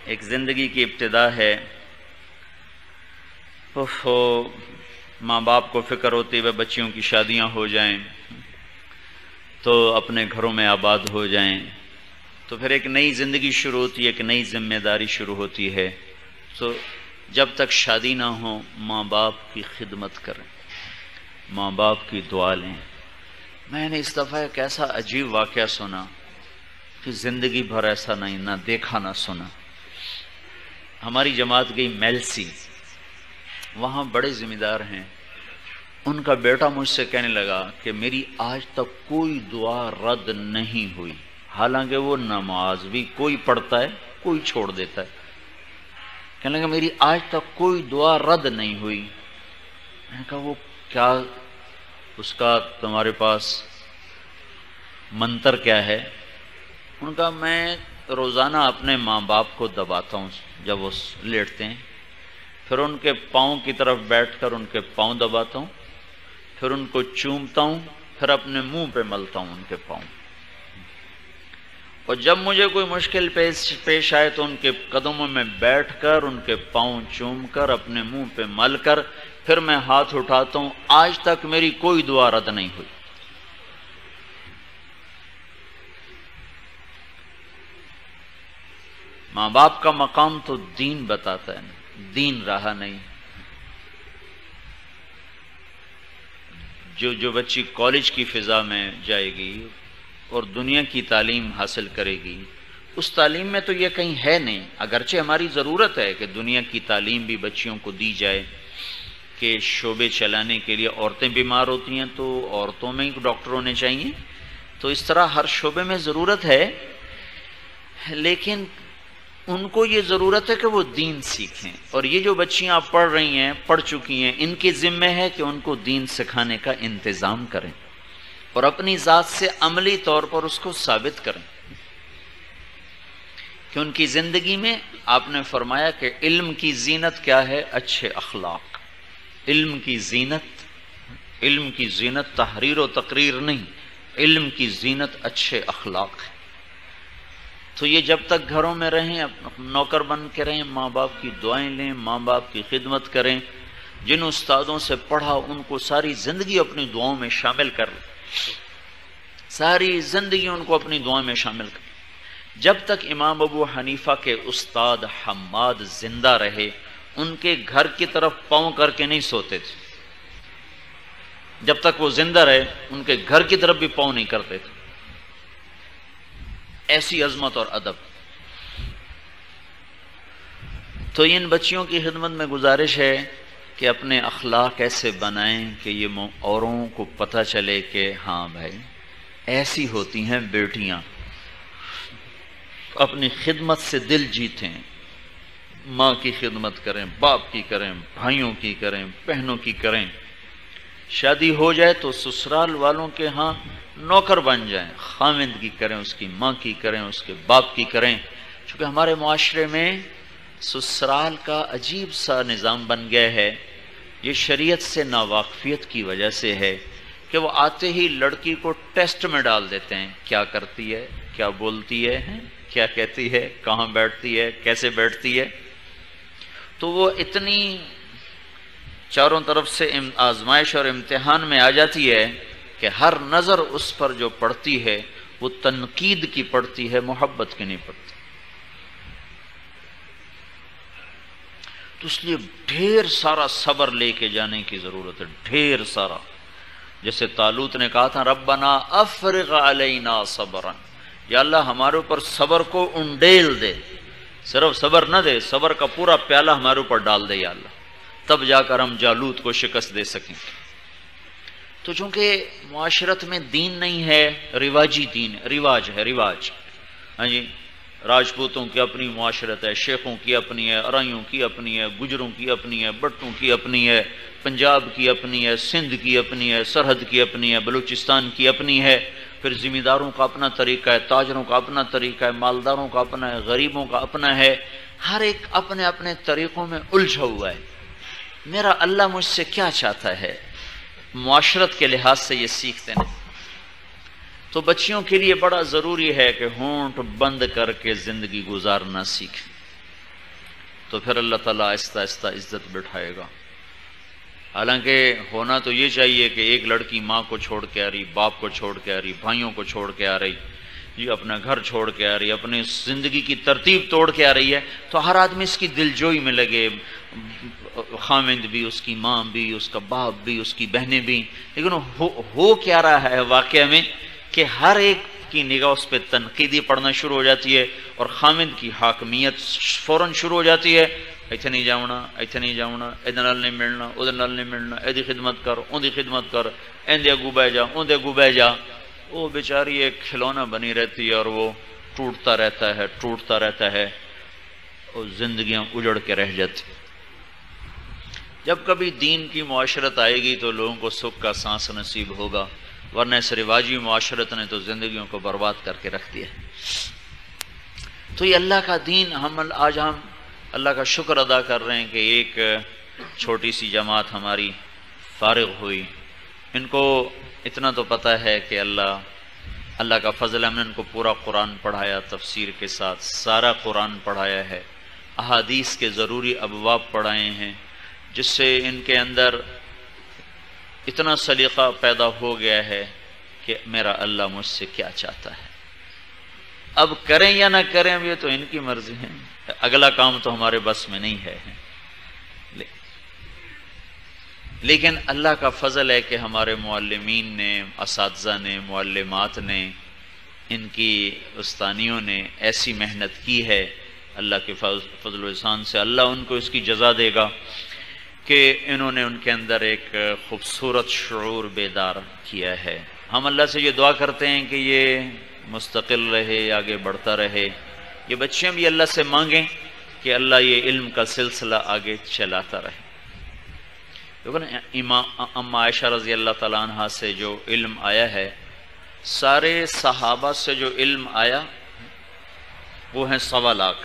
ایک زندگی کی ابتدا ہے۔ ماں باپ کو فکر ہوتی ہے بچیوں کی شادیاں ہو جائیں تو اپنے گھروں میں آباد ہو جائیں، تو پھر ایک نئی زندگی شروع ہوتی ہے، ایک نئی ذمہ داری شروع ہوتی ہے۔ تو جب تک شادی نہ ہو ماں باپ کی خدمت کریں، ماں باپ کی دعا لیں۔ میں نے اس دفعہ ایک ایسا عجیب واقعہ سنا کہ زندگی بھر ایسا نہیں نہ دیکھا نہ سنا۔ ہماری جماعت گئی میلسی، وہاں بڑے ذمہ دار ہیں، ان کا بیٹا مجھ سے کہنے لگا کہ میری آج تک کوئی دعا رد نہیں ہوئی، حالانکہ وہ نماز بھی کوئی پڑھتا ہے کوئی چھوڑ دیتا ہے۔ کہنے لگا میری آج تک کوئی دعا رد نہیں ہوئی۔ میں نے کہا وہ کیا اس کا تمہارے پاس منتر کیا ہے؟ ان کا میں روزانہ اپنے ماں باپ کو دباتا ہوں جب وہ لیٹتے ہیں، پھر ان کے پاؤں کی طرف بیٹھ کر ان کے پاؤں دباتا ہوں، پھر ان کو چومتا ہوں، پھر اپنے منہ پہ ملتا ہوں ان کے پاؤں، اور جب مجھے کوئی مشکل پیش آئے تو ان کے قدموں میں بیٹھ کر ان کے پاؤں چوم کر اپنے منہ پہ مل کر پھر میں ہاتھ اٹھاتا ہوں۔ آج تک میری کوئی دعا رد نہیں ہوئی۔ ماں باپ کا مقام تو دین بتاتا ہے، دین رہا نہیں۔ جو بچی کالج کی فضا میں جائے گی اور دنیا کی تعلیم حاصل کرے گی، اس تعلیم میں تو یہ کہیں ہے نہیں، اگرچہ ہماری ضرورت ہے کہ دنیا کی تعلیم بھی بچیوں کو دی جائے، کہ شعبے چلانے کے لیے عورتیں بیمار ہوتی ہیں تو عورتوں میں ہی ڈاکٹر ہونے چاہیے، تو اس طرح ہر شعبے میں ضرورت ہے، لیکن ان کو یہ ضرورت ہے کہ وہ دین سیکھیں، اور یہ جو بچیاں آپ پڑھ رہی ہیں، پڑھ چکی ہیں، ان کے ذمہ ہے کہ ان کو دین سکھانے کا انتظام کریں اور اپنی ذات سے عملی طور پر اس کو ثابت کریں۔ کہ ان کی زندگی میں آپ نے فرمایا کہ علم کی زینت کیا ہے؟ اچھے اخلاق۔ علم کی زینت تحریر و تقریر نہیں، علم کی زینت اچھے اخلاق ہے۔ تو یہ جب تک گھروں میں رہیں، نوکر بن کے رہیں، ماں باپ کی دعائیں لیں، ماں باپ کی خدمت کریں، جن استادوں سے پڑھا ان کو ساری زندگی اپنی دعاؤں میں شامل کر لیں، ساری زندگی ان کو اپنی دعاؤں میں شامل کر لیں۔ جب تک امام ابو حنیفہ کے استاد حماد زندہ رہے، ان کے گھر کی طرف پاؤں کر کے نہیں سوتے تھے۔ جب تک وہ زندہ رہے ان کے گھر کی طرف بھی پاؤں نہیں کرتے تھے، ایسی عظمت اور ادب۔ تو ان بچیوں کی خدمت میں گزارش ہے کہ اپنے اخلاق ایسے بنائیں کہ یہ اوروں کو پتہ چلے کہ ہاں بھائی ایسی ہوتی ہیں بیٹیاں، اپنی خدمت سے دل جیتیں، ماں کی خدمت کریں، باپ کی کریں، بھائیوں کی کریں، بہنوں کی کریں۔ شادی ہو جائے تو سسرال والوں کے ہاں نوکر بن جائیں، خاوند کی کریں، اس کی ماں کی کریں، اس کے باپ کی کریں۔ چونکہ ہمارے معاشرے میں سسرال کا عجیب سا نظام بن گیا ہے، یہ شریعت سے ناواقفیت کی وجہ سے ہے کہ وہ آتے ہی لڑکی کو ٹیسٹ میں ڈال دیتے ہیں، کیا کرتی ہے، کیا بولتی ہے، کیا کہتی ہے، کہاں بیٹھتی ہے، کیسے بیٹھتی ہے۔ تو وہ اتنی چاروں طرف سے آزمائش اور امتحان میں آ جاتی ہے کہ ہر نظر اس پر جو پڑتی ہے وہ تنقید کی پڑتی ہے، محبت کی نہیں پڑتی۔ تو اس لیے ڈھیر سارا صبر لے کے جانے کی ضرورت ہے، ڈھیر سارا۔ جیسے طالوت نے کہا تھا ربنا افرغ علینا صبرا، یا اللہ ہمارے اوپر صبر کو انڈیل دے، صرف صبر نہ دے، صبر کا پورا پیالہ ہمارے اوپر ڈال دے یا اللہ، تب جا کر ہم جالوت کو شکست دے سکیں۔ تو چونکہ معاشرت میں دین نہیں ہے، رواجی دین، رواج ہے، رواج۔ ہاں جی، راجپوتوں کی اپنی معاشرت ہے، شیخوں کی اپنی ہے، ارائیوں کی اپنی ہے، گجروں کی اپنی ہے، بٹوں کی اپنی ہے، پنجاب کی اپنی ہے، سندھ کی اپنی ہے، سرحد کی اپنی ہے، بلوچستان کی اپنی ہے، پھر ذمہ داروں کا اپنا طریقہ ہے، تاجروں کا اپنا طریقہ ہے، مالداروں کا اپنا ہے، غریبوں کا اپنا ہے، ہر ایک اپنے اپنے طریقوں میں الجھا ہوا ہے۔ میرا اللہ مجھ سے کیا چاہتا ہے، معاشرت کے لحاظ سے یہ سیکھتے ہیں۔ تو بچیوں کے لیے بڑا ضروری ہے کہ ہونٹ بند کر کے زندگی گزارنا سیکھیں، تو پھر اللہ تعالیٰ آہستہ آہستہ عزت بٹھائے گا۔ حالانکہ ہونا تو یہ چاہیے کہ ایک لڑکی ماں کو چھوڑ کے آ رہی، باپ کو چھوڑ کے آ رہی، بھائیوں کو چھوڑ کے آ رہی، یہ اپنا گھر چھوڑ کے آ رہی، اپنی زندگی کی ترتیب توڑ کے آ رہی ہے، تو ہر آدمی اس کی دلجوئی میں لگے، خاوند بھی، اس کی ماں بھی، اس کا باپ بھی، اس کی بہنیں بھی۔ لیکن ہو کیا رہا ہے واقعہ میں کہ ہر ایک کی نگاہ اس پہ تنقیدی پڑنا شروع ہو جاتی ہے، اور خاوند کی حاکمیت فوراً شروع ہو جاتی ہے، ایتھے نہیں جاؤنا، ایتھے نہیں جاؤنا، ادھر نال نہیں ملنا، ادھر نال نہیں ملنا، ایدی خدمت کر، اون دی خدمت کر، ایندے اگو بہ جا، اون دے اگو بہ جا۔ وہ بیچاری ایک کھلونا بنی رہتی ہے اور وہ ٹوٹتا رہتا ہے، ٹوٹتا رہتا ہے، اور زندگیاں اجڑ کے رہ جاتی۔ جب کبھی دین کی معاشرت آئے گی تو لوگوں کو سکھ کا سانس نصیب ہوگا، ورنہ اس رواجی معاشرت نے تو زندگیوں کو برباد کر کے رکھ دیا۔ تو یہ اللہ کا دین، آج ہم اللہ کا شکر ادا کر رہے ہیں کہ ایک چھوٹی سی جماعت ہماری فارغ ہوئی۔ ان کو اتنا تو پتہ ہے کہ اللہ کا فضل ہے، ہم نے ان کو پورا قرآن پڑھایا، تفسیر کے ساتھ سارا قرآن پڑھایا ہے، احادیث کے ضروری ابواب پڑھائے ہیں، جس سے ان کے اندر اتنا سلیقہ پیدا ہو گیا ہے کہ میرا اللہ مجھ سے کیا چاہتا ہے۔ اب کریں یا نہ کریں یہ تو ان کی مرضی ہے، اگلا کام تو ہمارے بس میں نہیں ہے۔ لیکن اللہ کا فضل ہے کہ ہمارے معلمین نے، اساتذہ نے، معلمات نے، ان کی استانیوں نے ایسی محنت کی ہے، اللہ کے فضل و احسان سے اللہ ان کو اس کی جزا دے گا کہ انہوں نے ان کے اندر ایک خوبصورت شعور بیدار کیا ہے۔ ہم اللہ سے یہ دعا کرتے ہیں کہ یہ مستقل رہے، آگے بڑھتا رہے۔ یہ بچیاں بھی اللہ سے مانگیں کہ اللہ یہ علم کا سلسلہ آگے چلاتا رہے۔ لیکن ام عائشہ رضی اللہ تعالیٰ عنہ سے جو علم آیا ہے، سارے صحابہ سے جو علم آیا وہ ہیں 1.25 لاکھ.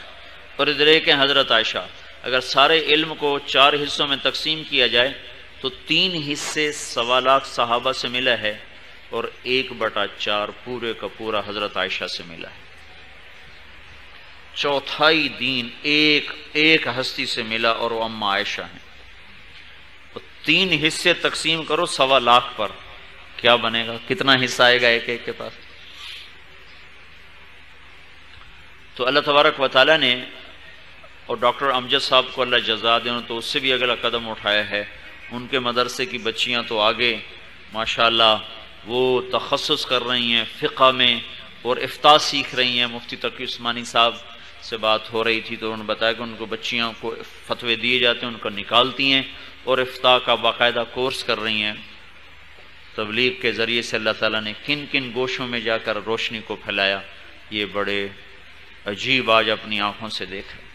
اور ادھر ایک ہیں حضرت عائشہ. اگر سارے علم کو 4 حصوں میں تقسیم کیا جائے تو 3 حصے 1.25 لاکھ صحابہ سے ملا ہے اور 1/4 پورے کا پورا حضرت عائشہ سے ملا ہے. چوتھائی دین ایک ہستی سے ملا اور وہ اماں عائشہ ہیں. 3 حصے تقسیم کرو 1.25 لاکھ پر، کیا بنے گا؟ کتنا حصہ آئے گا ایک ایک کے پاس؟ تو اللہ تبارک و تعالیٰ نے، اور ڈاکٹر امجد صاحب کو اللہ جزا دے، تو اس سے بھی اگلا قدم اٹھایا ہے. ان کے مدرسے کی بچیاں تو آگے ماشاءاللہ وہ تخصص کر رہی ہیں فقہ میں اور افتاء سیکھ رہی ہیں. مفتی تقی عثمانی صاحب سے بات ہو رہی تھی تو انہوں نے بتایا کہ ان کو بچیاں کو فتوے دیے جاتے ہیں، ان کو نکالتی ہیں اور افتاء کا باقاعدہ کورس کر رہی ہیں. تبلیغ کے ذریعے سے اللہ تعالیٰ نے کن کن گوشوں میں جا کر روشنی کو پھیلایا، یہ بڑے عجیب آج اپنی آنکھوں سے دیکھ رہے.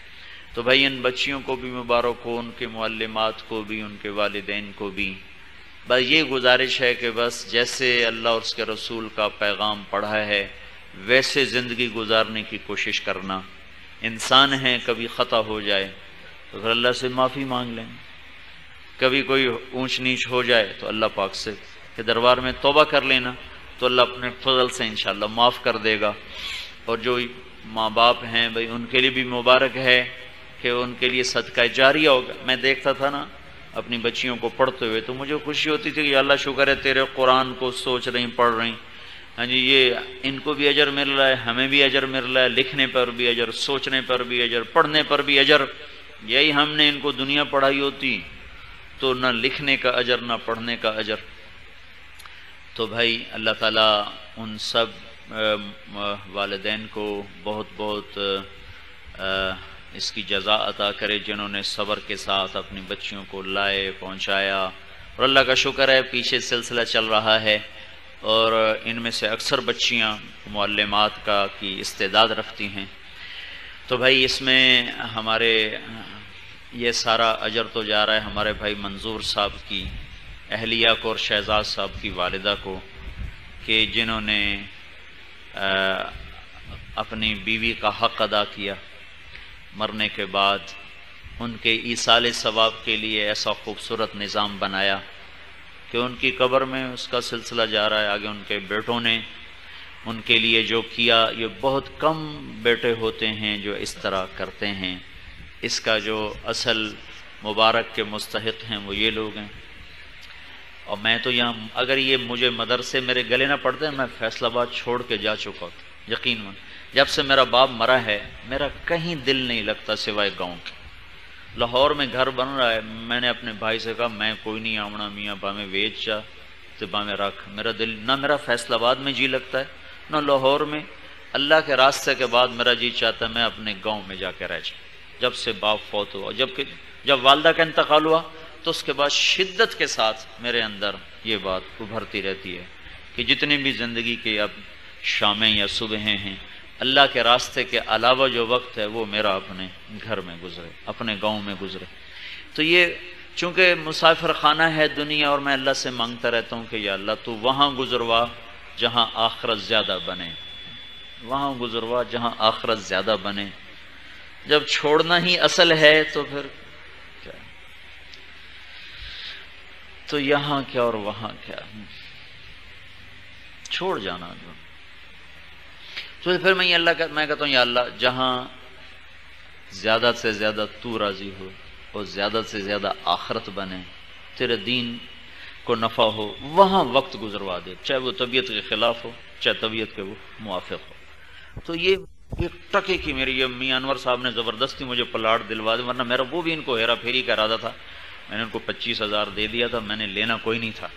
تو بھائی ان بچیوں کو بھی مبارک ہو، ان کے معلمات کو بھی، ان کے والدین کو بھی. بس یہ گزارش ہے کہ بس جیسے اللہ اور اس کے رسول کا پیغام پڑھا ہے ویسے زندگی گزارنے کی کوشش کرنا. انسان ہیں، کبھی خطا ہو جائے تو پھر اللہ سے معافی مانگ لیں، کبھی کوئی اونچ نیچ ہو جائے تو اللہ پاک سے کہ دربار میں توبہ کر لینا، تو اللہ اپنے فضل سے انشاءاللہ معاف کر دے گا. اور جو ماں باپ ہیں بھائی ان کے لیے بھی مبارک ہے کہ ان کے لیے صدقہ جاریہ ہوگا. میں دیکھتا تھا نا اپنی بچیوں کو پڑھتے ہوئے تو مجھے خوشی ہوتی تھی کہ اللہ شکر ہے تیرے قرآن کو سوچ رہی پڑھ رہی. ہاں جی، یہ ان کو بھی اجر مل رہا ہے، ہمیں بھی اجر مل رہا ہے، لکھنے پر بھی اجر، سوچنے پر بھی اجر، پڑھنے پر بھی اجر. یہی ہم نے ان کو دنیا پڑھائی ہوتی تو نہ لکھنے کا اجر نہ پڑھنے کا اجر. تو بھائی اللہ تعالیٰ ان سب والدین کو بہت بہت اس کی جزا عطا کرے جنہوں نے صبر کے ساتھ اپنی بچیوں کو لائے پہنچایا. اور اللہ کا شکر ہے پیچھے سلسلہ چل رہا ہے اور ان میں سے اکثر بچیاں معلمات کی استعداد رکھتی ہیں. تو بھائی اس میں ہمارے یہ سارا اجر تو جا رہا ہے ہمارے بھائی منظور صاحب کی اہلیہ کو اور شہزاد صاحب کی والدہ کو، کہ جنہوں نے اپنی بیوی کا حق ادا کیا. مرنے کے بعد ان کے ایصال ثواب کے لیے ایسا خوبصورت نظام بنایا کہ ان کی قبر میں اس کا سلسلہ جا رہا ہے. آگے ان کے بیٹوں نے ان کے لیے جو کیا، یہ بہت کم بیٹے ہوتے ہیں جو اس طرح کرتے ہیں. اس کا جو اصل مبارک کے مستحق ہیں وہ یہ لوگ ہیں. اور میں تو یہاں اگر یہ مجھے مدرسے میرے گلے نہ پڑتے میں فیصل آباد چھوڑ کے جا چکا ہوں. یقین جب سے میرا باپ مرا ہے میرا کہیں دل نہیں لگتا سوائے گاؤں کے. لاہور میں گھر بن رہا ہے، میں نے اپنے بھائی سے کہا میں کوئی نہیں آونا میاں باہیں ویچ جا تو باہیں رکھ. میرا دل نہ میرا فیصل آباد میں جی لگتا ہے نہ لاہور میں. اللہ کے راستے کے بعد میرا جی چاہتا ہے میں اپنے گاؤں میں جا کے رہ جاؤں. جب سے باپ فوت ہوا، جب والدہ کا انتقال ہوا تو اس کے بعد شدت کے ساتھ میرے اندر یہ بات ابھرتی رہتی ہے کہ جتنی بھی زندگی کے اب شامیں یا صبحیں ہیں، اللہ کے راستے کے علاوہ جو وقت ہے وہ میرا اپنے گھر میں گزرے، اپنے گاؤں میں گزرے. تو یہ چونکہ مسافر خانہ ہے دنیا، اور میں اللہ سے مانگتا رہتا ہوں کہ یا اللہ تو وہاں گزروا جہاں آخرت زیادہ بنے، وہاں گزروا جہاں آخرت زیادہ بنے. جب چھوڑنا ہی اصل ہے تو پھر کیا، تو یہاں کیا اور وہاں کیا، چھوڑ جانا. تو پھر میں کہتا ہوں یا اللہ جہاں زیادہ سے زیادہ تو راضی ہو اور زیادہ سے زیادہ آخرت بنے، تیرے دین کو نفع ہو، وہاں وقت گزروا دے، چاہے وہ طبیعت کے خلاف ہو چاہے طبیعت کے وہ موافق ہو. تو یہ ٹکے کی میری یہ میاں انور صاحب نے زبردستی مجھے پلاٹ دلوا دیا، ورنہ میرا وہ بھی ان کو ہیرا پھیری کا ارادہ تھا. میں نے ان کو 25,000 دے دیا تھا، میں نے لینا کوئی نہیں تھا.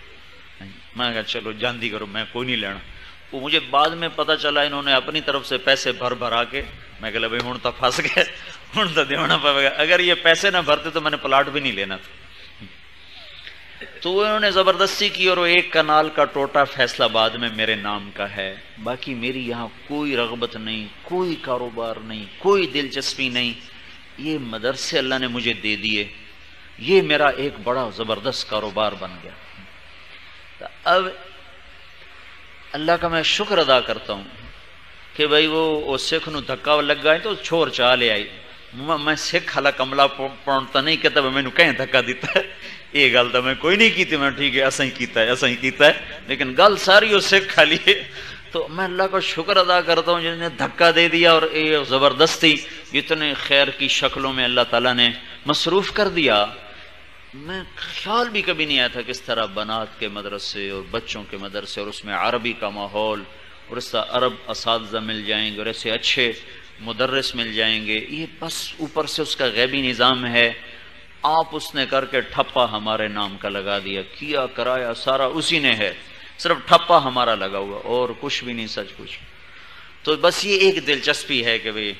میں کہا چلو جاندی کرو میں کوئی نہیں لینا. وہ مجھے بعد میں پتہ چلا انہوں نے اپنی طرف سے پیسے بھرا کے، میں کہا بھائی ہوں تو پھنس گئے، ہوں تو دینا پڑے گا. اگر یہ پیسے نہ بھرتے تو میں نے پلاٹ بھی نہیں لینا تھا. تو انہوں نے زبردستی کی اور وہ 1 کنال کا ٹوٹا فیصل آباد میں میرے نام کا ہے. باقی میری یہاں کوئی رغبت نہیں، کوئی کاروبار نہیں، کوئی دلچسپی نہیں. یہ مدرسے اللہ نے مجھے دے دیے، یہ میرا ایک بڑا زبردست کاروبار بن گیا. اب اللہ کا میں شکر ادا کرتا ہوں کہ بھائی وہ سکھ نو دھکا لگ گئے تو چھوڑ چاہ لے آئی میں سکھ حالا کملا پڑھتا نہیں کہتا میں نے کہیں دھکا دیتا ہے یہ گل تو میں کوئی نہیں کی میں ٹھیک ہے ایسا ہی کیتا ہے لیکن گل ساری وہ سکھ کھا لیے تو میں اللہ کا شکر ادا کرتا ہوں جس نے دھکا دے دیا اور یہ زبردستی اتنے خیر کی شکلوں میں اللہ تعالیٰ نے مصروف کر دیا. میں خیال بھی کبھی نہیں آیا تھا کس طرح بنات کے مدرسے اور بچوں کے مدرسے اور اس میں عربی کا ماحول اور اس طرح عرب اساتذہ مل جائیں گے اور ایسے اچھے مدرس مل جائیں گے. یہ بس اوپر سے اس کا غیبی نظام ہے. آپ اس نے کر کے ٹھپا ہمارے نام کا لگا دیا کیا کرایا سارا اسی نے ہے صرف ٹھپا ہمارا لگا ہوا اور کچھ بھی نہیں سچ کچھ. تو بس یہ ایک دلچسپی ہے کہ بھئی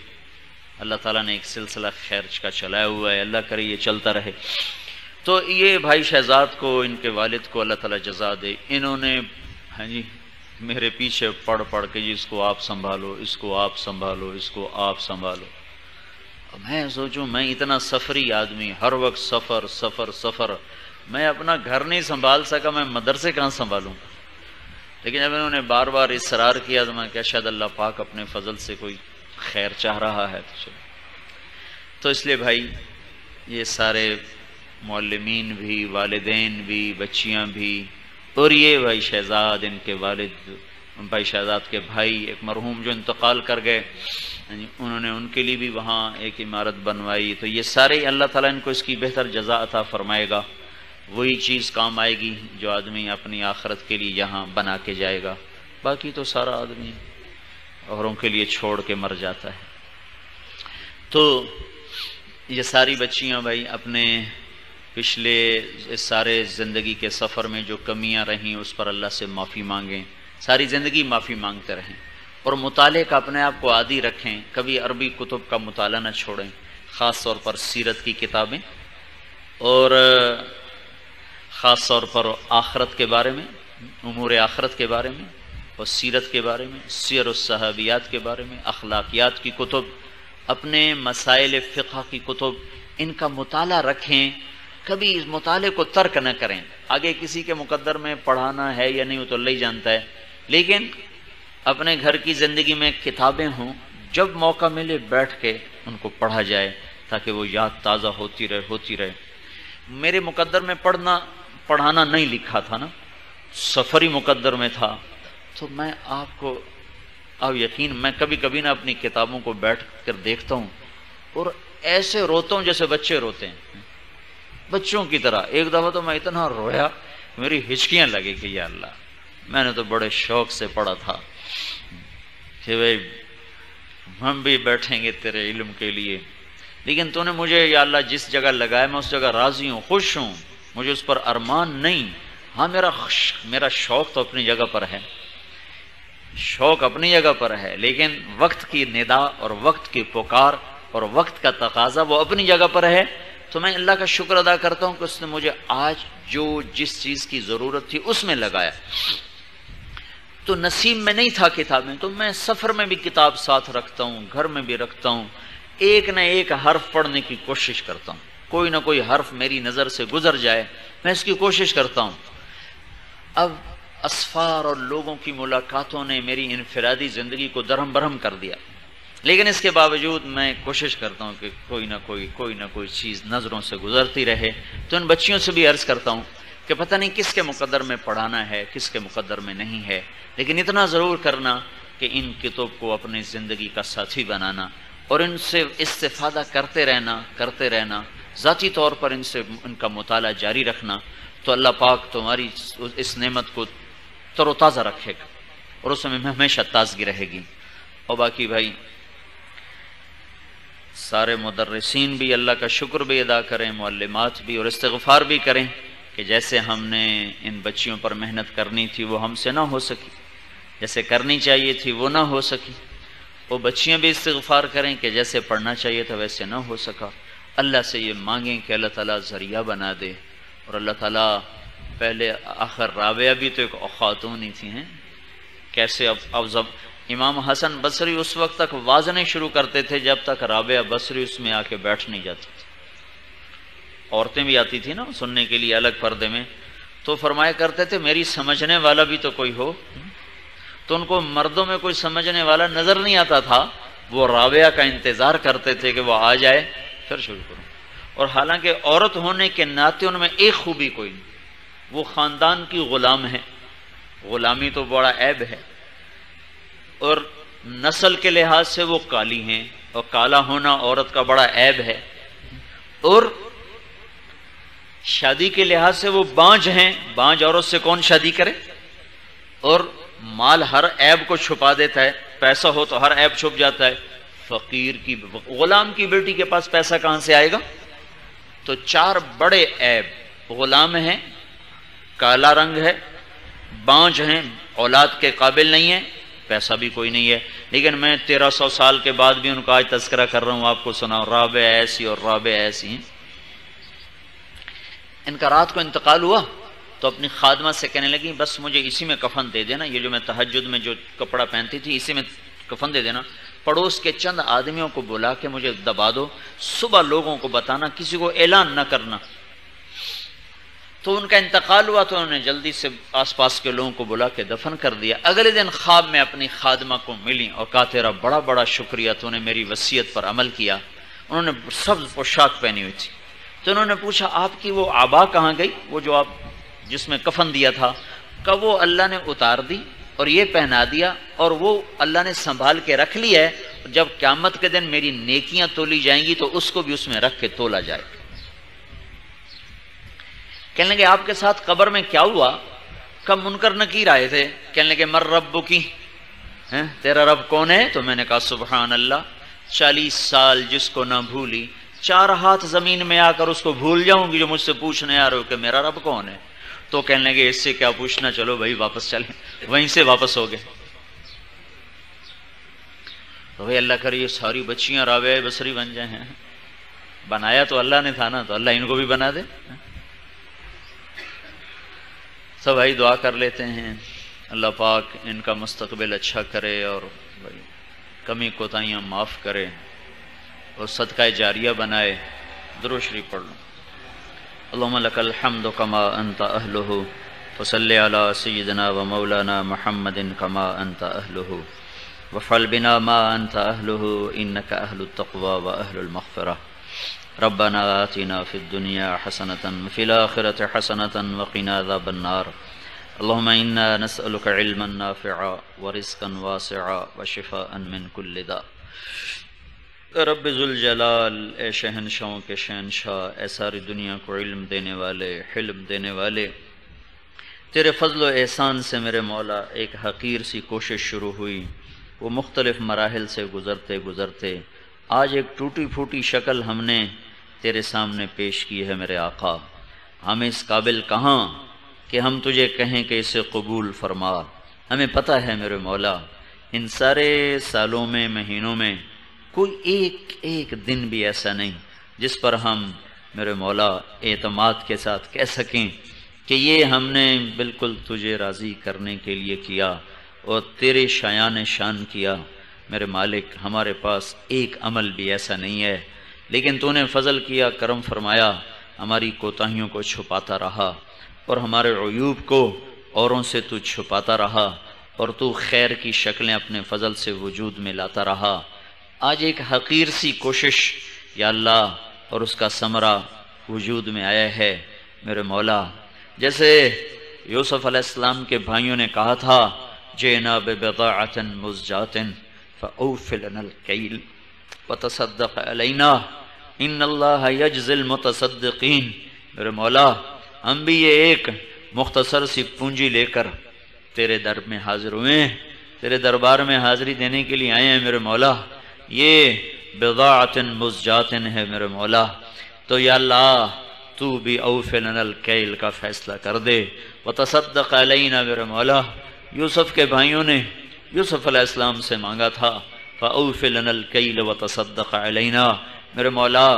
اللہ تعالیٰ نے ایک سلسلہ خیر کا چلایا ہوا ہے اللہ کرے یہ چلتا رہے. تو یہ بھائی شہزاد کو ان کے والد کو اللہ تعالیٰ جزا دے انہوں نے ہاں جی میرے پیچھے پڑھ پڑھ کے جی اس کو آپ سنبھالو اس کو آپ سنبھالو اس کو آپ سنبھالو. میں سوچوں میں اتنا سفری آدمی ہر وقت سفر سفر سفر میں اپنا گھر نہیں سنبھال سکا میں مدرسے کہاں سنبھالوں. لیکن جب انہوں نے بار بار اصرار کیا تو میں کہا شاید اللہ پاک اپنے فضل سے کوئی خیر چاہ رہا ہے تو اس لیے بھائی یہ سارے معلمین بھی والدین بھی بچیاں بھی اور یہ بھائی شہزاد ان کے والد بھائی شہزاد کے بھائی ایک مرحوم جو انتقال کر گئے انہوں نے ان کے لیے بھی وہاں ایک عمارت بنوائی. تو یہ سارے اللہ تعالیٰ ان کو اس کی بہتر جزا عطا فرمائے گا. وہی چیز کام آئے گی جو آدمی اپنی آخرت کے لیے یہاں بنا کے جائے گا. باقی تو سارا آدمی اوروں کے لیے چھوڑ کے مر جاتا ہے. تو یہ ساری بچیاں بھائی اپنے پچھلے اس سارے زندگی کے سفر میں جو کمیاں رہیں اس پر اللہ سے معافی مانگیں. ساری زندگی معافی مانگتے رہیں اور مطالعے کا اپنے آپ کو عادی رکھیں. کبھی عربی کتب کا مطالعہ نہ چھوڑیں خاص طور پر سیرت کی کتابیں اور خاص طور پر آخرت کے بارے میں امور آخرت کے بارے میں اور سیرت کے بارے میں سیر الصحابیات کے بارے میں اخلاقیات کی کتب اپنے مسائل فقہ کی کتب ان کا مطالعہ رکھیں. کبھی اس مطالعے کو ترک نہ کریں. آگے کسی کے مقدر میں پڑھانا ہے یا نہیں وہ تو اللہ ہی جانتا ہے لیکن اپنے گھر کی زندگی میں کتابیں ہوں جب موقع ملے بیٹھ کے ان کو پڑھا جائے تاکہ وہ یاد تازہ ہوتی رہے. میرے مقدر میں پڑھانا نہیں لکھا تھا نا سفری مقدر میں تھا تو میں آپ کو اب یقین میں کبھی کبھی نہ اپنی کتابوں کو بیٹھ کر دیکھتا ہوں اور ایسے روتا ہوں جیسے بچے روتے ہیں بچوں کی طرح. ایک دفعہ تو میں اتنا رویا میری ہچکیاں لگے کہ یا اللہ میں نے تو بڑے شوق سے پڑھا تھا کہ بھائی ہم بھی بیٹھیں گے تیرے علم کے لیے لیکن تو نے مجھے یا اللہ جس جگہ لگایا میں اس جگہ راضی ہوں خوش ہوں مجھے اس پر ارمان نہیں. ہاں میرا شوق تو اپنی جگہ پر ہے شوق اپنی جگہ پر ہے لیکن وقت کی ندا اور وقت کی پکار اور وقت کا تقاضا وہ اپنی جگہ پر ہے. تو میں اللہ کا شکر ادا کرتا ہوں کہ اس نے مجھے آج جو جس چیز کی ضرورت تھی اس میں لگایا. تو نصیب میں نہیں تھا کتابیں تو میں سفر میں بھی کتاب ساتھ رکھتا ہوں گھر میں بھی رکھتا ہوں. ایک نہ ایک حرف پڑھنے کی کوشش کرتا ہوں کوئی نہ کوئی حرف میری نظر سے گزر جائے میں اس کی کوشش کرتا ہوں. اب اسفار اور لوگوں کی ملاقاتوں نے میری انفرادی زندگی کو درہم برہم کر دیا لیکن اس کے باوجود میں کوشش کرتا ہوں کہ کوئی نہ کوئی چیز نظروں سے گزرتی رہے. تو ان بچیوں سے بھی عرض کرتا ہوں کہ پتہ نہیں کس کے مقدر میں پڑھانا ہے کس کے مقدر میں نہیں ہے لیکن اتنا ضرور کرنا کہ ان کتب کو اپنی زندگی کا ساتھی بنانا اور ان سے استفادہ کرتے رہنا ذاتی طور پر ان کا مطالعہ جاری رکھنا. تو اللہ پاک تمہاری اس نعمت کو تر و تازہ رکھے گا اور اس میں ہمیشہ تازگی رہے گی. اور باقی بھائی سارے مدرسین بھی اللہ کا شکر بھی ادا کریں معلمات بھی اور استغفار بھی کریں کہ جیسے ہم نے ان بچیوں پر محنت کرنی تھی وہ ہم سے نہ ہو سکی جیسے کرنی چاہیے تھی وہ نہ ہو سکی. وہ بچیاں بھی استغفار کریں کہ جیسے پڑھنا چاہیے تھا ویسے نہ ہو سکا. اللہ سے یہ مانگیں کہ اللہ تعالیٰ ذریعہ بنا دے اور اللہ تعالیٰ پہلے آخر رابعہ بھی تو ایک خاتون ہی تھی ہیں کیسے اب امام حسن بصری اس وقت تک وازنے شروع کرتے تھے جب تک رابعہ بصری اس میں آ کے بیٹھ نہیں جاتی تھی. عورتیں بھی آتی تھی نا سننے کے لیے الگ پردے میں تو فرمایا کرتے تھے میری سمجھنے والا بھی تو کوئی ہو. تو ان کو مردوں میں کوئی سمجھنے والا نظر نہیں آتا تھا، وہ رابعہ کا انتظار کرتے تھے کہ وہ آ جائے پھر شروع کروں۔ اور حالانکہ عورت ہونے کے ناطے ان میں ایک خوبی کوئی نہیں، وہ خاندان کی غلام ہے، غلامی تو بڑا عیب ہے، اور نسل کے لحاظ سے وہ کالی ہیں، اور کالا ہونا عورت کا بڑا عیب ہے، اور شادی کے لحاظ سے وہ بانجھ ہیں، بانجھ عورت سے کون شادی کرے، اور مال ہر عیب کو چھپا دیتا ہے، پیسہ ہو تو ہر عیب چھپ جاتا ہے، فقیر کی غلام کی بیٹی کے پاس پیسہ کہاں سے آئے گا؟ تو چار بڑے عیب، غلام ہیں، کالا رنگ ہے، بانجھ ہیں، اولاد کے قابل نہیں ہے، پیسہ بھی کوئی نہیں ہے۔ لیکن میں 1300 سال کے بعد بھی ان کا آج تذکرہ کر رہا ہوں، آپ کو سنا رابعہ ایسی اور رابعہ ایسی ہیں۔ ان کا رات کو انتقال ہوا تو اپنی خادمہ سے کہنے لگی بس مجھے اسی میں کفن دے دینا، یہ جو میں تہجد میں جو کپڑا پہنتی تھی اسی میں کفن دے دینا، پڑوس کے چند آدمیوں کو بلا کے مجھے دبا دو، صبح لوگوں کو بتانا، کسی کو اعلان نہ کرنا۔ تو ان کا انتقال ہوا تو انہوں نے جلدی سے آس پاس کے لوگوں کو بلا کے دفن کر دیا۔ اگلے دن خواب میں اپنی خادمہ کو ملی اور کہا تیرا بڑا بڑا شکریہ، تو نے میری وصیت پر عمل کیا۔ انہوں نے سبز پوشاک پہنی ہوئی تھی، تو انہوں نے پوچھا آپ کی وہ آبا کہاں گئی، وہ جو آپ جس میں کفن دیا تھا؟ کہ وہ اللہ نے اتار دی اور یہ پہنا دیا، اور وہ اللہ نے سنبھال کے رکھ لی ہے، جب قیامت کے دن میری نیکیاں تولی جائیں گی تو اس کو بھی اس میں رکھ کے تولا جائے۔ کہنے لگے آپ کے ساتھ قبر میں کیا ہوا؟ کب منکر نکیر آئے تھے، کہنے لگے مر رب کی، تیرا رب کون ہے؟ تو میں نے کہا سبحان اللہ، 40 سال جس کو نہ بھولی، 4 ہاتھ زمین میں آ کر اس کو بھول جاؤں گی جو مجھ سے پوچھنے آ رہے ہو کہ میرا رب کون ہے۔ تو کہنے لگے اس سے کیا پوچھنا، چلو بھائی واپس چلیں، وہیں سے واپس ہو گئے۔ تو بھائی اللہ کرے یہ ساری بچیاں رابعہ بصری بن جائیں، بنایا تو اللہ نے تھا نا، تو اللہ ان کو بھی بنا دے۔ سب بھائی دعا کر لیتے ہیں اللہ پاک ان کا مستقبل اچھا کرے اور بھائی کمی کوتاہیاں معاف کرے اور صدقہ جاریہ بنائے۔ درود شریف پڑھ لو۔ اللہم لک الحمد کما انت اہلہ وصلی علی سیدنا و مولانا محمد کما انت اہلہ وفعل بنا ما انت اہلہ انک اہل التقوی و اہل المغفرہ۔ ربنا آتنا فی الدنیا حسنۃ وفی الآخرۃ حسنۃ وقنا عذاب النار۔ اللہم انا نسألک علما نافعا ورزقا واسعا وشفاء من کل داء۔ رب ذوالجلال، اے شہنشاہوں کے شہنشاہ، اے ساری دنیا کو علم دینے والے، حلم دینے والے، تیرے فضل و احسان سے میرے مولا ایک حقیر سی کوشش شروع ہوئی، وہ مختلف مراحل سے گزرتے گزرتے آج ایک ٹوٹی پھوٹی شکل ہم نے تیرے سامنے پیش کی ہے میرے آقا۔ ہم اس قابل کہاں کہ ہم تجھے کہیں کہ اسے قبول فرما۔ ہمیں پتہ ہے میرے مولا ان سارے سالوں میں، مہینوں میں کوئی ایک دن بھی ایسا نہیں جس پر ہم میرے مولا اعتماد کے ساتھ کہہ سکیں کہ یہ ہم نے بالکل تجھے راضی کرنے کے لیے کیا اور تیرے شایان شان کیا۔ میرے مالک ہمارے پاس ایک عمل بھی ایسا نہیں ہے، لیکن تو نے فضل کیا، کرم فرمایا، ہماری کوتاہیوں کو چھپاتا رہا اور ہمارے عیوب کو اوروں سے تو چھپاتا رہا، اور تو خیر کی شکلیں اپنے فضل سے وجود میں لاتا رہا۔ آج ایک حقیر سی کوشش یا اللہ اور اس کا ثمرہ وجود میں آیا ہے میرے مولا۔ جیسے یوسف علیہ السلام کے بھائیوں نے کہا تھا جئنا ببضاعۃ مزجاۃ فأوف لنا الکیل وتصدق علینا ان اللہ یجزی المتصدقین۔ میرے مولا ہم بھی یہ ایک مختصر سی پونجی لے کر تیرے در میں حاضر ہوئے ہیں، تیرے دربار میں حاضری دینے کے لیے آئے ہیں میرے مولا۔ یہ بضاعۃ مزجاۃ ہے میرے مولا، تو یا اللہ تو بھی اوف لنا الکیل کا فیصلہ کر دے، وتصدق علینا۔ میرے مولا یوسف کے بھائیوں نے یوسف علیہ السلام سے مانگا تھا فاوف لنا الکیل وتصدق علینا۔ میرے مولا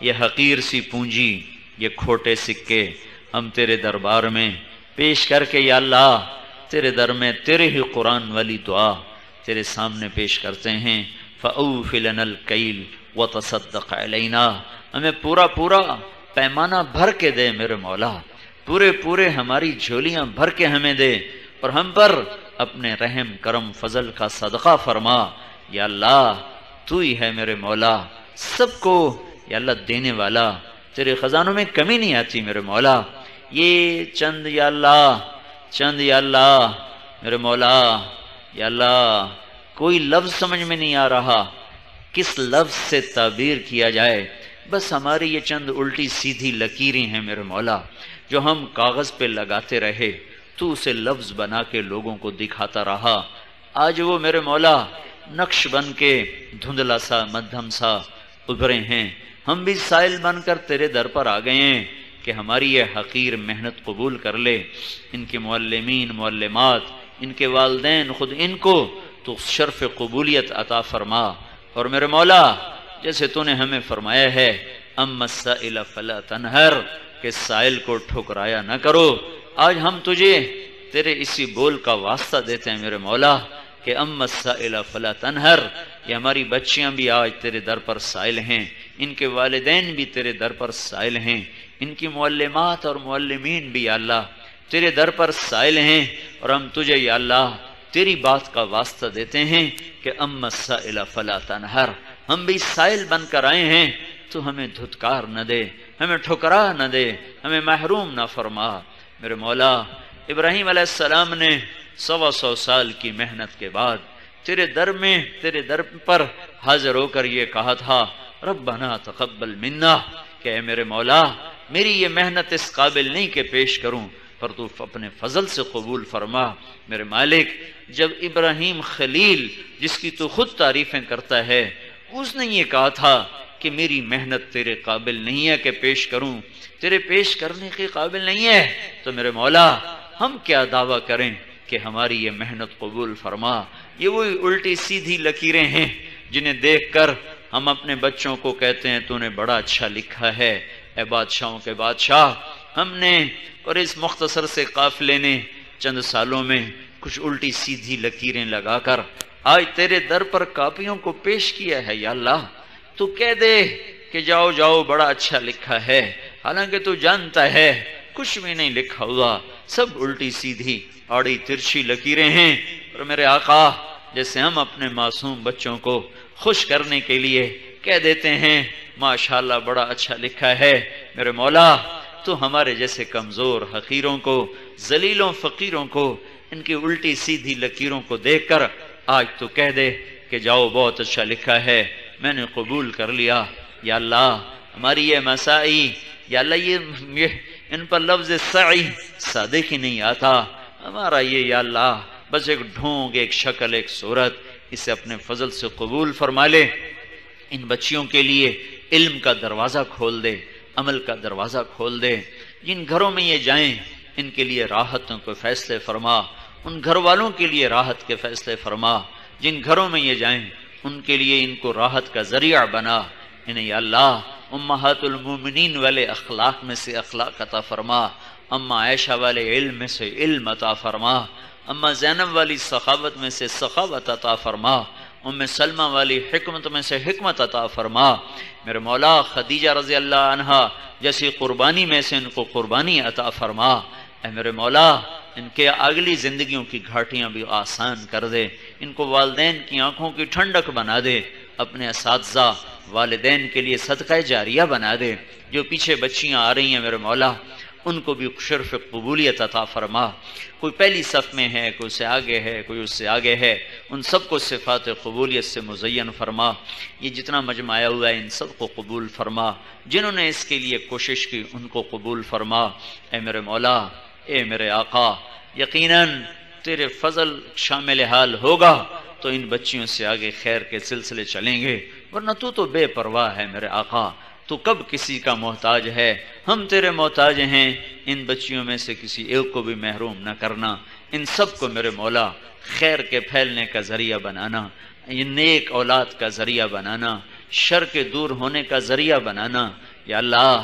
یہ حقیر سی پونجی، یہ کھوٹے سکے ہم تیرے دربار میں پیش کر کے یا اللہ تیرے در میں تیرے ہی قرآن والی دعا تیرے سامنے پیش کرتے ہیں۔ فاوف لنا الکیل وتصدق علینا، ہمیں پورا پیمانہ بھر کے دے میرے مولا، پورے ہماری جھولیاں بھر کے ہمیں دے، اور ہم پر اپنے رحم کرم فضل کا صدقہ فرما۔ یا اللہ تو ہی ہے میرے مولا سب کو یا اللہ دینے والا، تیرے خزانوں میں کمی نہیں آتی میرے مولا۔ یہ چند یا اللہ، چند یا اللہ میرے مولا، یا اللہ کوئی لفظ سمجھ میں نہیں آ رہا کس لفظ سے تعبیر کیا جائے، بس ہماری یہ چند الٹی سیدھی لکیریں ہیں میرے مولا جو ہم کاغذ پہ لگاتے رہے، تو اسے لفظ بنا کے لوگوں کو دکھاتا رہا۔ آج وہ میرے مولا نقش بن کے دھندلا سا مدھم سا ابھرے ہیں، ہم بھی سائل بن کر تیرے در پر آ گئے ہیں کہ ہماری یہ حقیر محنت قبول کر لے۔ ان کے معلمین معلمات، ان کے والدین، خود ان کو تو شرف قبولیت عطا فرما۔ اور میرے مولا جیسے تو نے ہمیں فرمایا ہے اما السائل فلا تنہر، کہ سائل کو ٹھکرایا نہ کرو، آج ہم تجھے تیرے اسی بول کا واسطہ دیتے ہیں میرے مولا کہ اما السائل فلا تنہر۔ یہ ہماری بچیاں بھی آج تیرے در پر سائل ہیں، ان کے والدین بھی تیرے در پر سائل ہیں، ان کی معلمات اور معلمین بھی یا اللہ تیرے در پر سائل ہیں، اور ہم تجھے یا اللہ تیری بات کا واسطہ دیتے ہیں کہ اما السائل فلا تنہر، ہم بھی سائل بن کر آئے ہیں، تو ہمیں دھتکار نہ دے، ہمیں ٹھکرا نہ دے، ہمیں محروم نہ فرما۔ میرے مولا ابراہیم علیہ السلام نے 125 سال کی محنت کے بعد تیرے در پر حاضر ہو کر یہ کہا تھا ربنا تقبل منا، کہ اے میرے مولا میری یہ محنت اس قابل نہیں کہ پیش کروں، پر تو اپنے فضل سے قبول فرما۔ میرے مالک جب ابراہیم خلیل جس کی تو خود تعریفیں کرتا ہے اس نے یہ کہا تھا کہ میری محنت تیرے قابل نہیں ہے کہ پیش کروں، تیرے پیش کرنے کے قابل نہیں ہے، تو میرے مولا ہم کیا دعویٰ کریں کہ ہماری یہ محنت قبول فرما۔ یہ وہی الٹی سیدھی لکیریں ہیں جنہیں دیکھ کر ہم اپنے بچوں کو کہتے ہیں تو نے بڑا اچھا لکھا ہے اے بادشاہوں کے بادشاہ۔ ہم نے اور اس مختصر سے قافلے نے چند سالوں میں کچھ الٹی سیدھی لکیریں لگا کر آج تیرے در پر کاپیوں کو پیش کیا ہے۔ یا اللہ تو کہہ دے کہ جاؤ جاؤ بڑا اچھا لکھا ہے، حالانکہ تو جانتا ہے کچھ بھی نہیں لکھا ہوا، سب الٹی سیدھی آڑی ترچھی لکیریں ہیں۔ اور میرے آقا جیسے ہم اپنے معصوم بچوں کو خوش کرنے کے لیے کہہ دیتے ہیں ماشاءاللہ بڑا اچھا لکھا ہے، میرے مولا تو ہمارے جیسے کمزور حقیروں کو، ذلیلوں فقیروں کو ان کی الٹی سیدھی لکیروں کو دیکھ کر آج تو کہہ دے کہ جاؤ بہت اچھا لکھا ہے، میں نے قبول کر لیا۔ یا اللہ ہماری یہ مسائی، یا اللہ یہ ان پر لفظ سعی صادق ہی نہیں آتا، ہمارا یہ یا اللہ بس ایک ڈھونگ، ایک شکل، ایک صورت، اسے اپنے فضل سے قبول فرما لے۔ ان بچیوں کے لیے علم کا دروازہ کھول دے، عمل کا دروازہ کھول دے، جن گھروں میں یہ جائیں ان کے لیے راحتوں کے فیصلے فرما، ان گھر والوں کے لیے راحت کے فیصلے فرما، جن گھروں میں یہ جائیں ان کے لیے ان کو راحت کا ذریعہ بنا، انہیں یا اللہ امہات المومنین والے اخلاق میں سے اخلاق عطا فرما، اما عائشہ والے علم میں سے علم عطا فرما، اما زینب والی سخاوت میں سے سخاوت عطا فرما، ام سلمہ والی حکمت میں سے حکمت عطا فرما۔ میرے مولا خدیجہ رضی اللہ عنہا جیسی قربانی میں سے ان کو قربانی عطا فرما۔ اے میرے مولا ان کے اگلی زندگیوں کی گھاٹیاں بھی آسان کر دے، ان کو والدین کی آنکھوں کی ٹھنڈک بنا دے، اپنے اساتذہ والدین کے لیے صدقہ جاریہ بنا دے، جو پیچھے بچیاں آ رہی ہیں میرے مولا ان کو بھی شرف قبولیت عطا فرما، کوئی پہلی صف میں ہے، کوئی اس سے آگے ہے، کوئی اس سے آگے ہے، ان سب کو صفات قبولیت سے مزین فرما۔ یہ جتنا مجمع آیا ہوا ہے ان سب کو قبول فرما، جنہوں نے اس کے لیے کوشش کی ان کو قبول فرما۔ اے میرے مولا، اے میرے آقا، یقیناً تیرے فضل شامل حال ہوگا تو ان بچیوں سے آگے خیر کے سلسلے چلیں گے، ورنہ تو بے پرواہ ہے میرے آقا، تو کب کسی کا محتاج ہے، ہم تیرے محتاج ہیں۔ ان بچیوں میں سے کسی ایک کو بھی محروم نہ کرنا، ان سب کو میرے مولا خیر کے پھیلنے کا ذریعہ بنانا، یہ نیک اولاد کا ذریعہ بنانا، شر کے دور ہونے کا ذریعہ بنانا۔ یا اللہ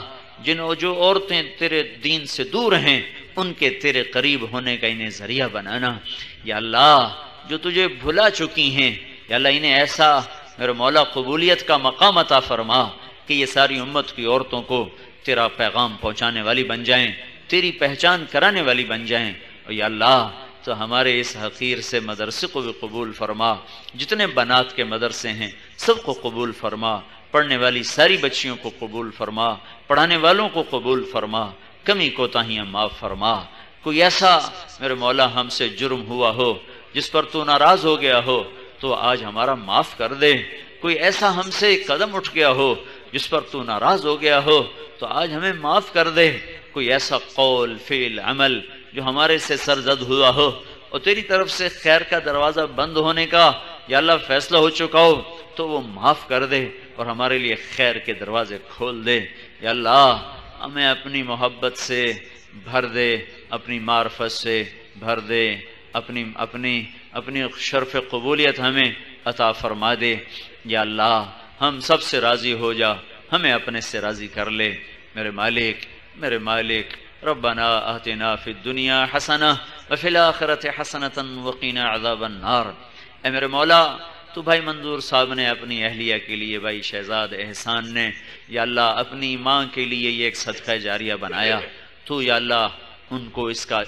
جو عورتیں تیرے دین سے دور ہیں ان کے تیرے قریب ہونے کا انہیں ذریعہ بنانا۔ یا اللہ جو تجھے بھلا چکی ہیں، یا اللہ انہیں ایسا میرے مولا قبولیت کا مقام عطا فرما کہ یہ ساری امت کی عورتوں کو تیرا پیغام پہنچانے والی بن جائیں، تیری پہچان کرانے والی بن جائیں۔ اور یا اللہ تو تو ہمارے اس حقیر سے مدرسے کو بھی قبول فرما، جتنے بنات کے مدرسے ہیں سب کو قبول فرما، پڑھنے والی ساری بچیوں کو قبول فرما، پڑھانے والوں کو قبول فرما، کمی کوتاہیاں معاف فرما۔ کوئی ایسا میرے مولا ہم سے جرم ہوا ہو جس پر تو ناراض ہو گیا ہو تو آج ہمارا معاف کر دے، کوئی ایسا ہم سے قدم اٹھ گیا ہو جس پر تو ناراض ہو گیا ہو تو آج ہمیں معاف کر دے، کوئی ایسا قول فعل عمل جو ہمارے سے سرزد ہوا ہو اور تیری طرف سے خیر کا دروازہ بند ہونے کا یا اللہ فیصلہ ہو چکا ہو تو وہ معاف کر دے اور ہمارے لیے خیر کے دروازے کھول دے۔ یا اللہ ہمیں اپنی محبت سے بھر دے، اپنی معرفت سے بھر دے، اپنی شرف قبولیت ہمیں عطا فرما دے۔ یا اللہ ہم سب سے راضی ہو جا، ہمیں اپنے سے راضی کر لے۔ میرے مالک ربنا آتنا فی الدنیا حسنہ وفی الآخرۃ حسنۃ وقنا عذاب النار۔ اے میرے مولا تو بھائی منظور صاحب نے اپنی اہلیہ کے لیے، بھائی شہزاد احسان نے یا اللہ اپنی ماں کے لیے یہ ایک صدقہ جاریہ بنایا، تو یا اللہ ان کو اس کا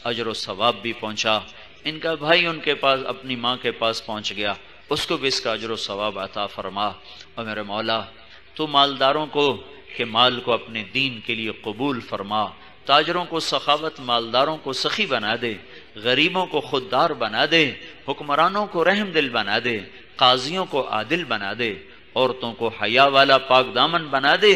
اجر و ثواب بھی پہنچا، ان کا بھائی ان کے پاس اپنی ماں کے پاس پہنچ گیا، اس کو بھی اس کا اجر و ثواب عطا فرما۔ اور میرے مولا تو مالداروں کو کہ مال کو اپنے دین کے لیے قبول فرما، تاجروں کو سخاوت، مالداروں کو سخی بنا دے، غریبوں کو خوددار بنا دے، حکمرانوں کو رحم دل بنا دے، قاضیوں کو عادل بنا دے، عورتوں کو حیا والا پاک دامن بنا دے،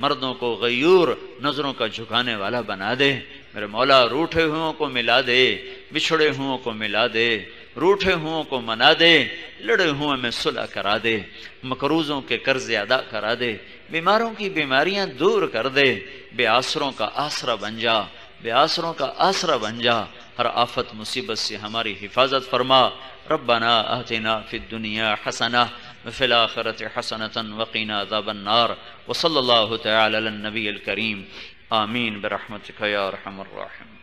مردوں کو غیور نظروں کا جھکانے والا بنا دے۔ میرے مولا روٹھے ہوئوں کو ملا دے، بچھڑے ہوئوں کو ملا دے، روٹھے ہوئوں کو منا دے، لڑے ہوئے میں صلح کرا دے، مقروضوں کے قرض ادا کرا دے، بیماروں کی بیماریاں دور کر دے، بے آسروں کا آسرا بن جا، بے آسروں کا آسرا بن جا، ہر آفت مصیبت سے ہماری حفاظت فرما۔ ربنا آتنا فی الدنیا حسنہ وفی الآخرۃ حسنۃ وقنا عذاب النار، وصلی اللہ تعالی علی النبی الکریم، آمین برحمتک یا ارحم الراحمین۔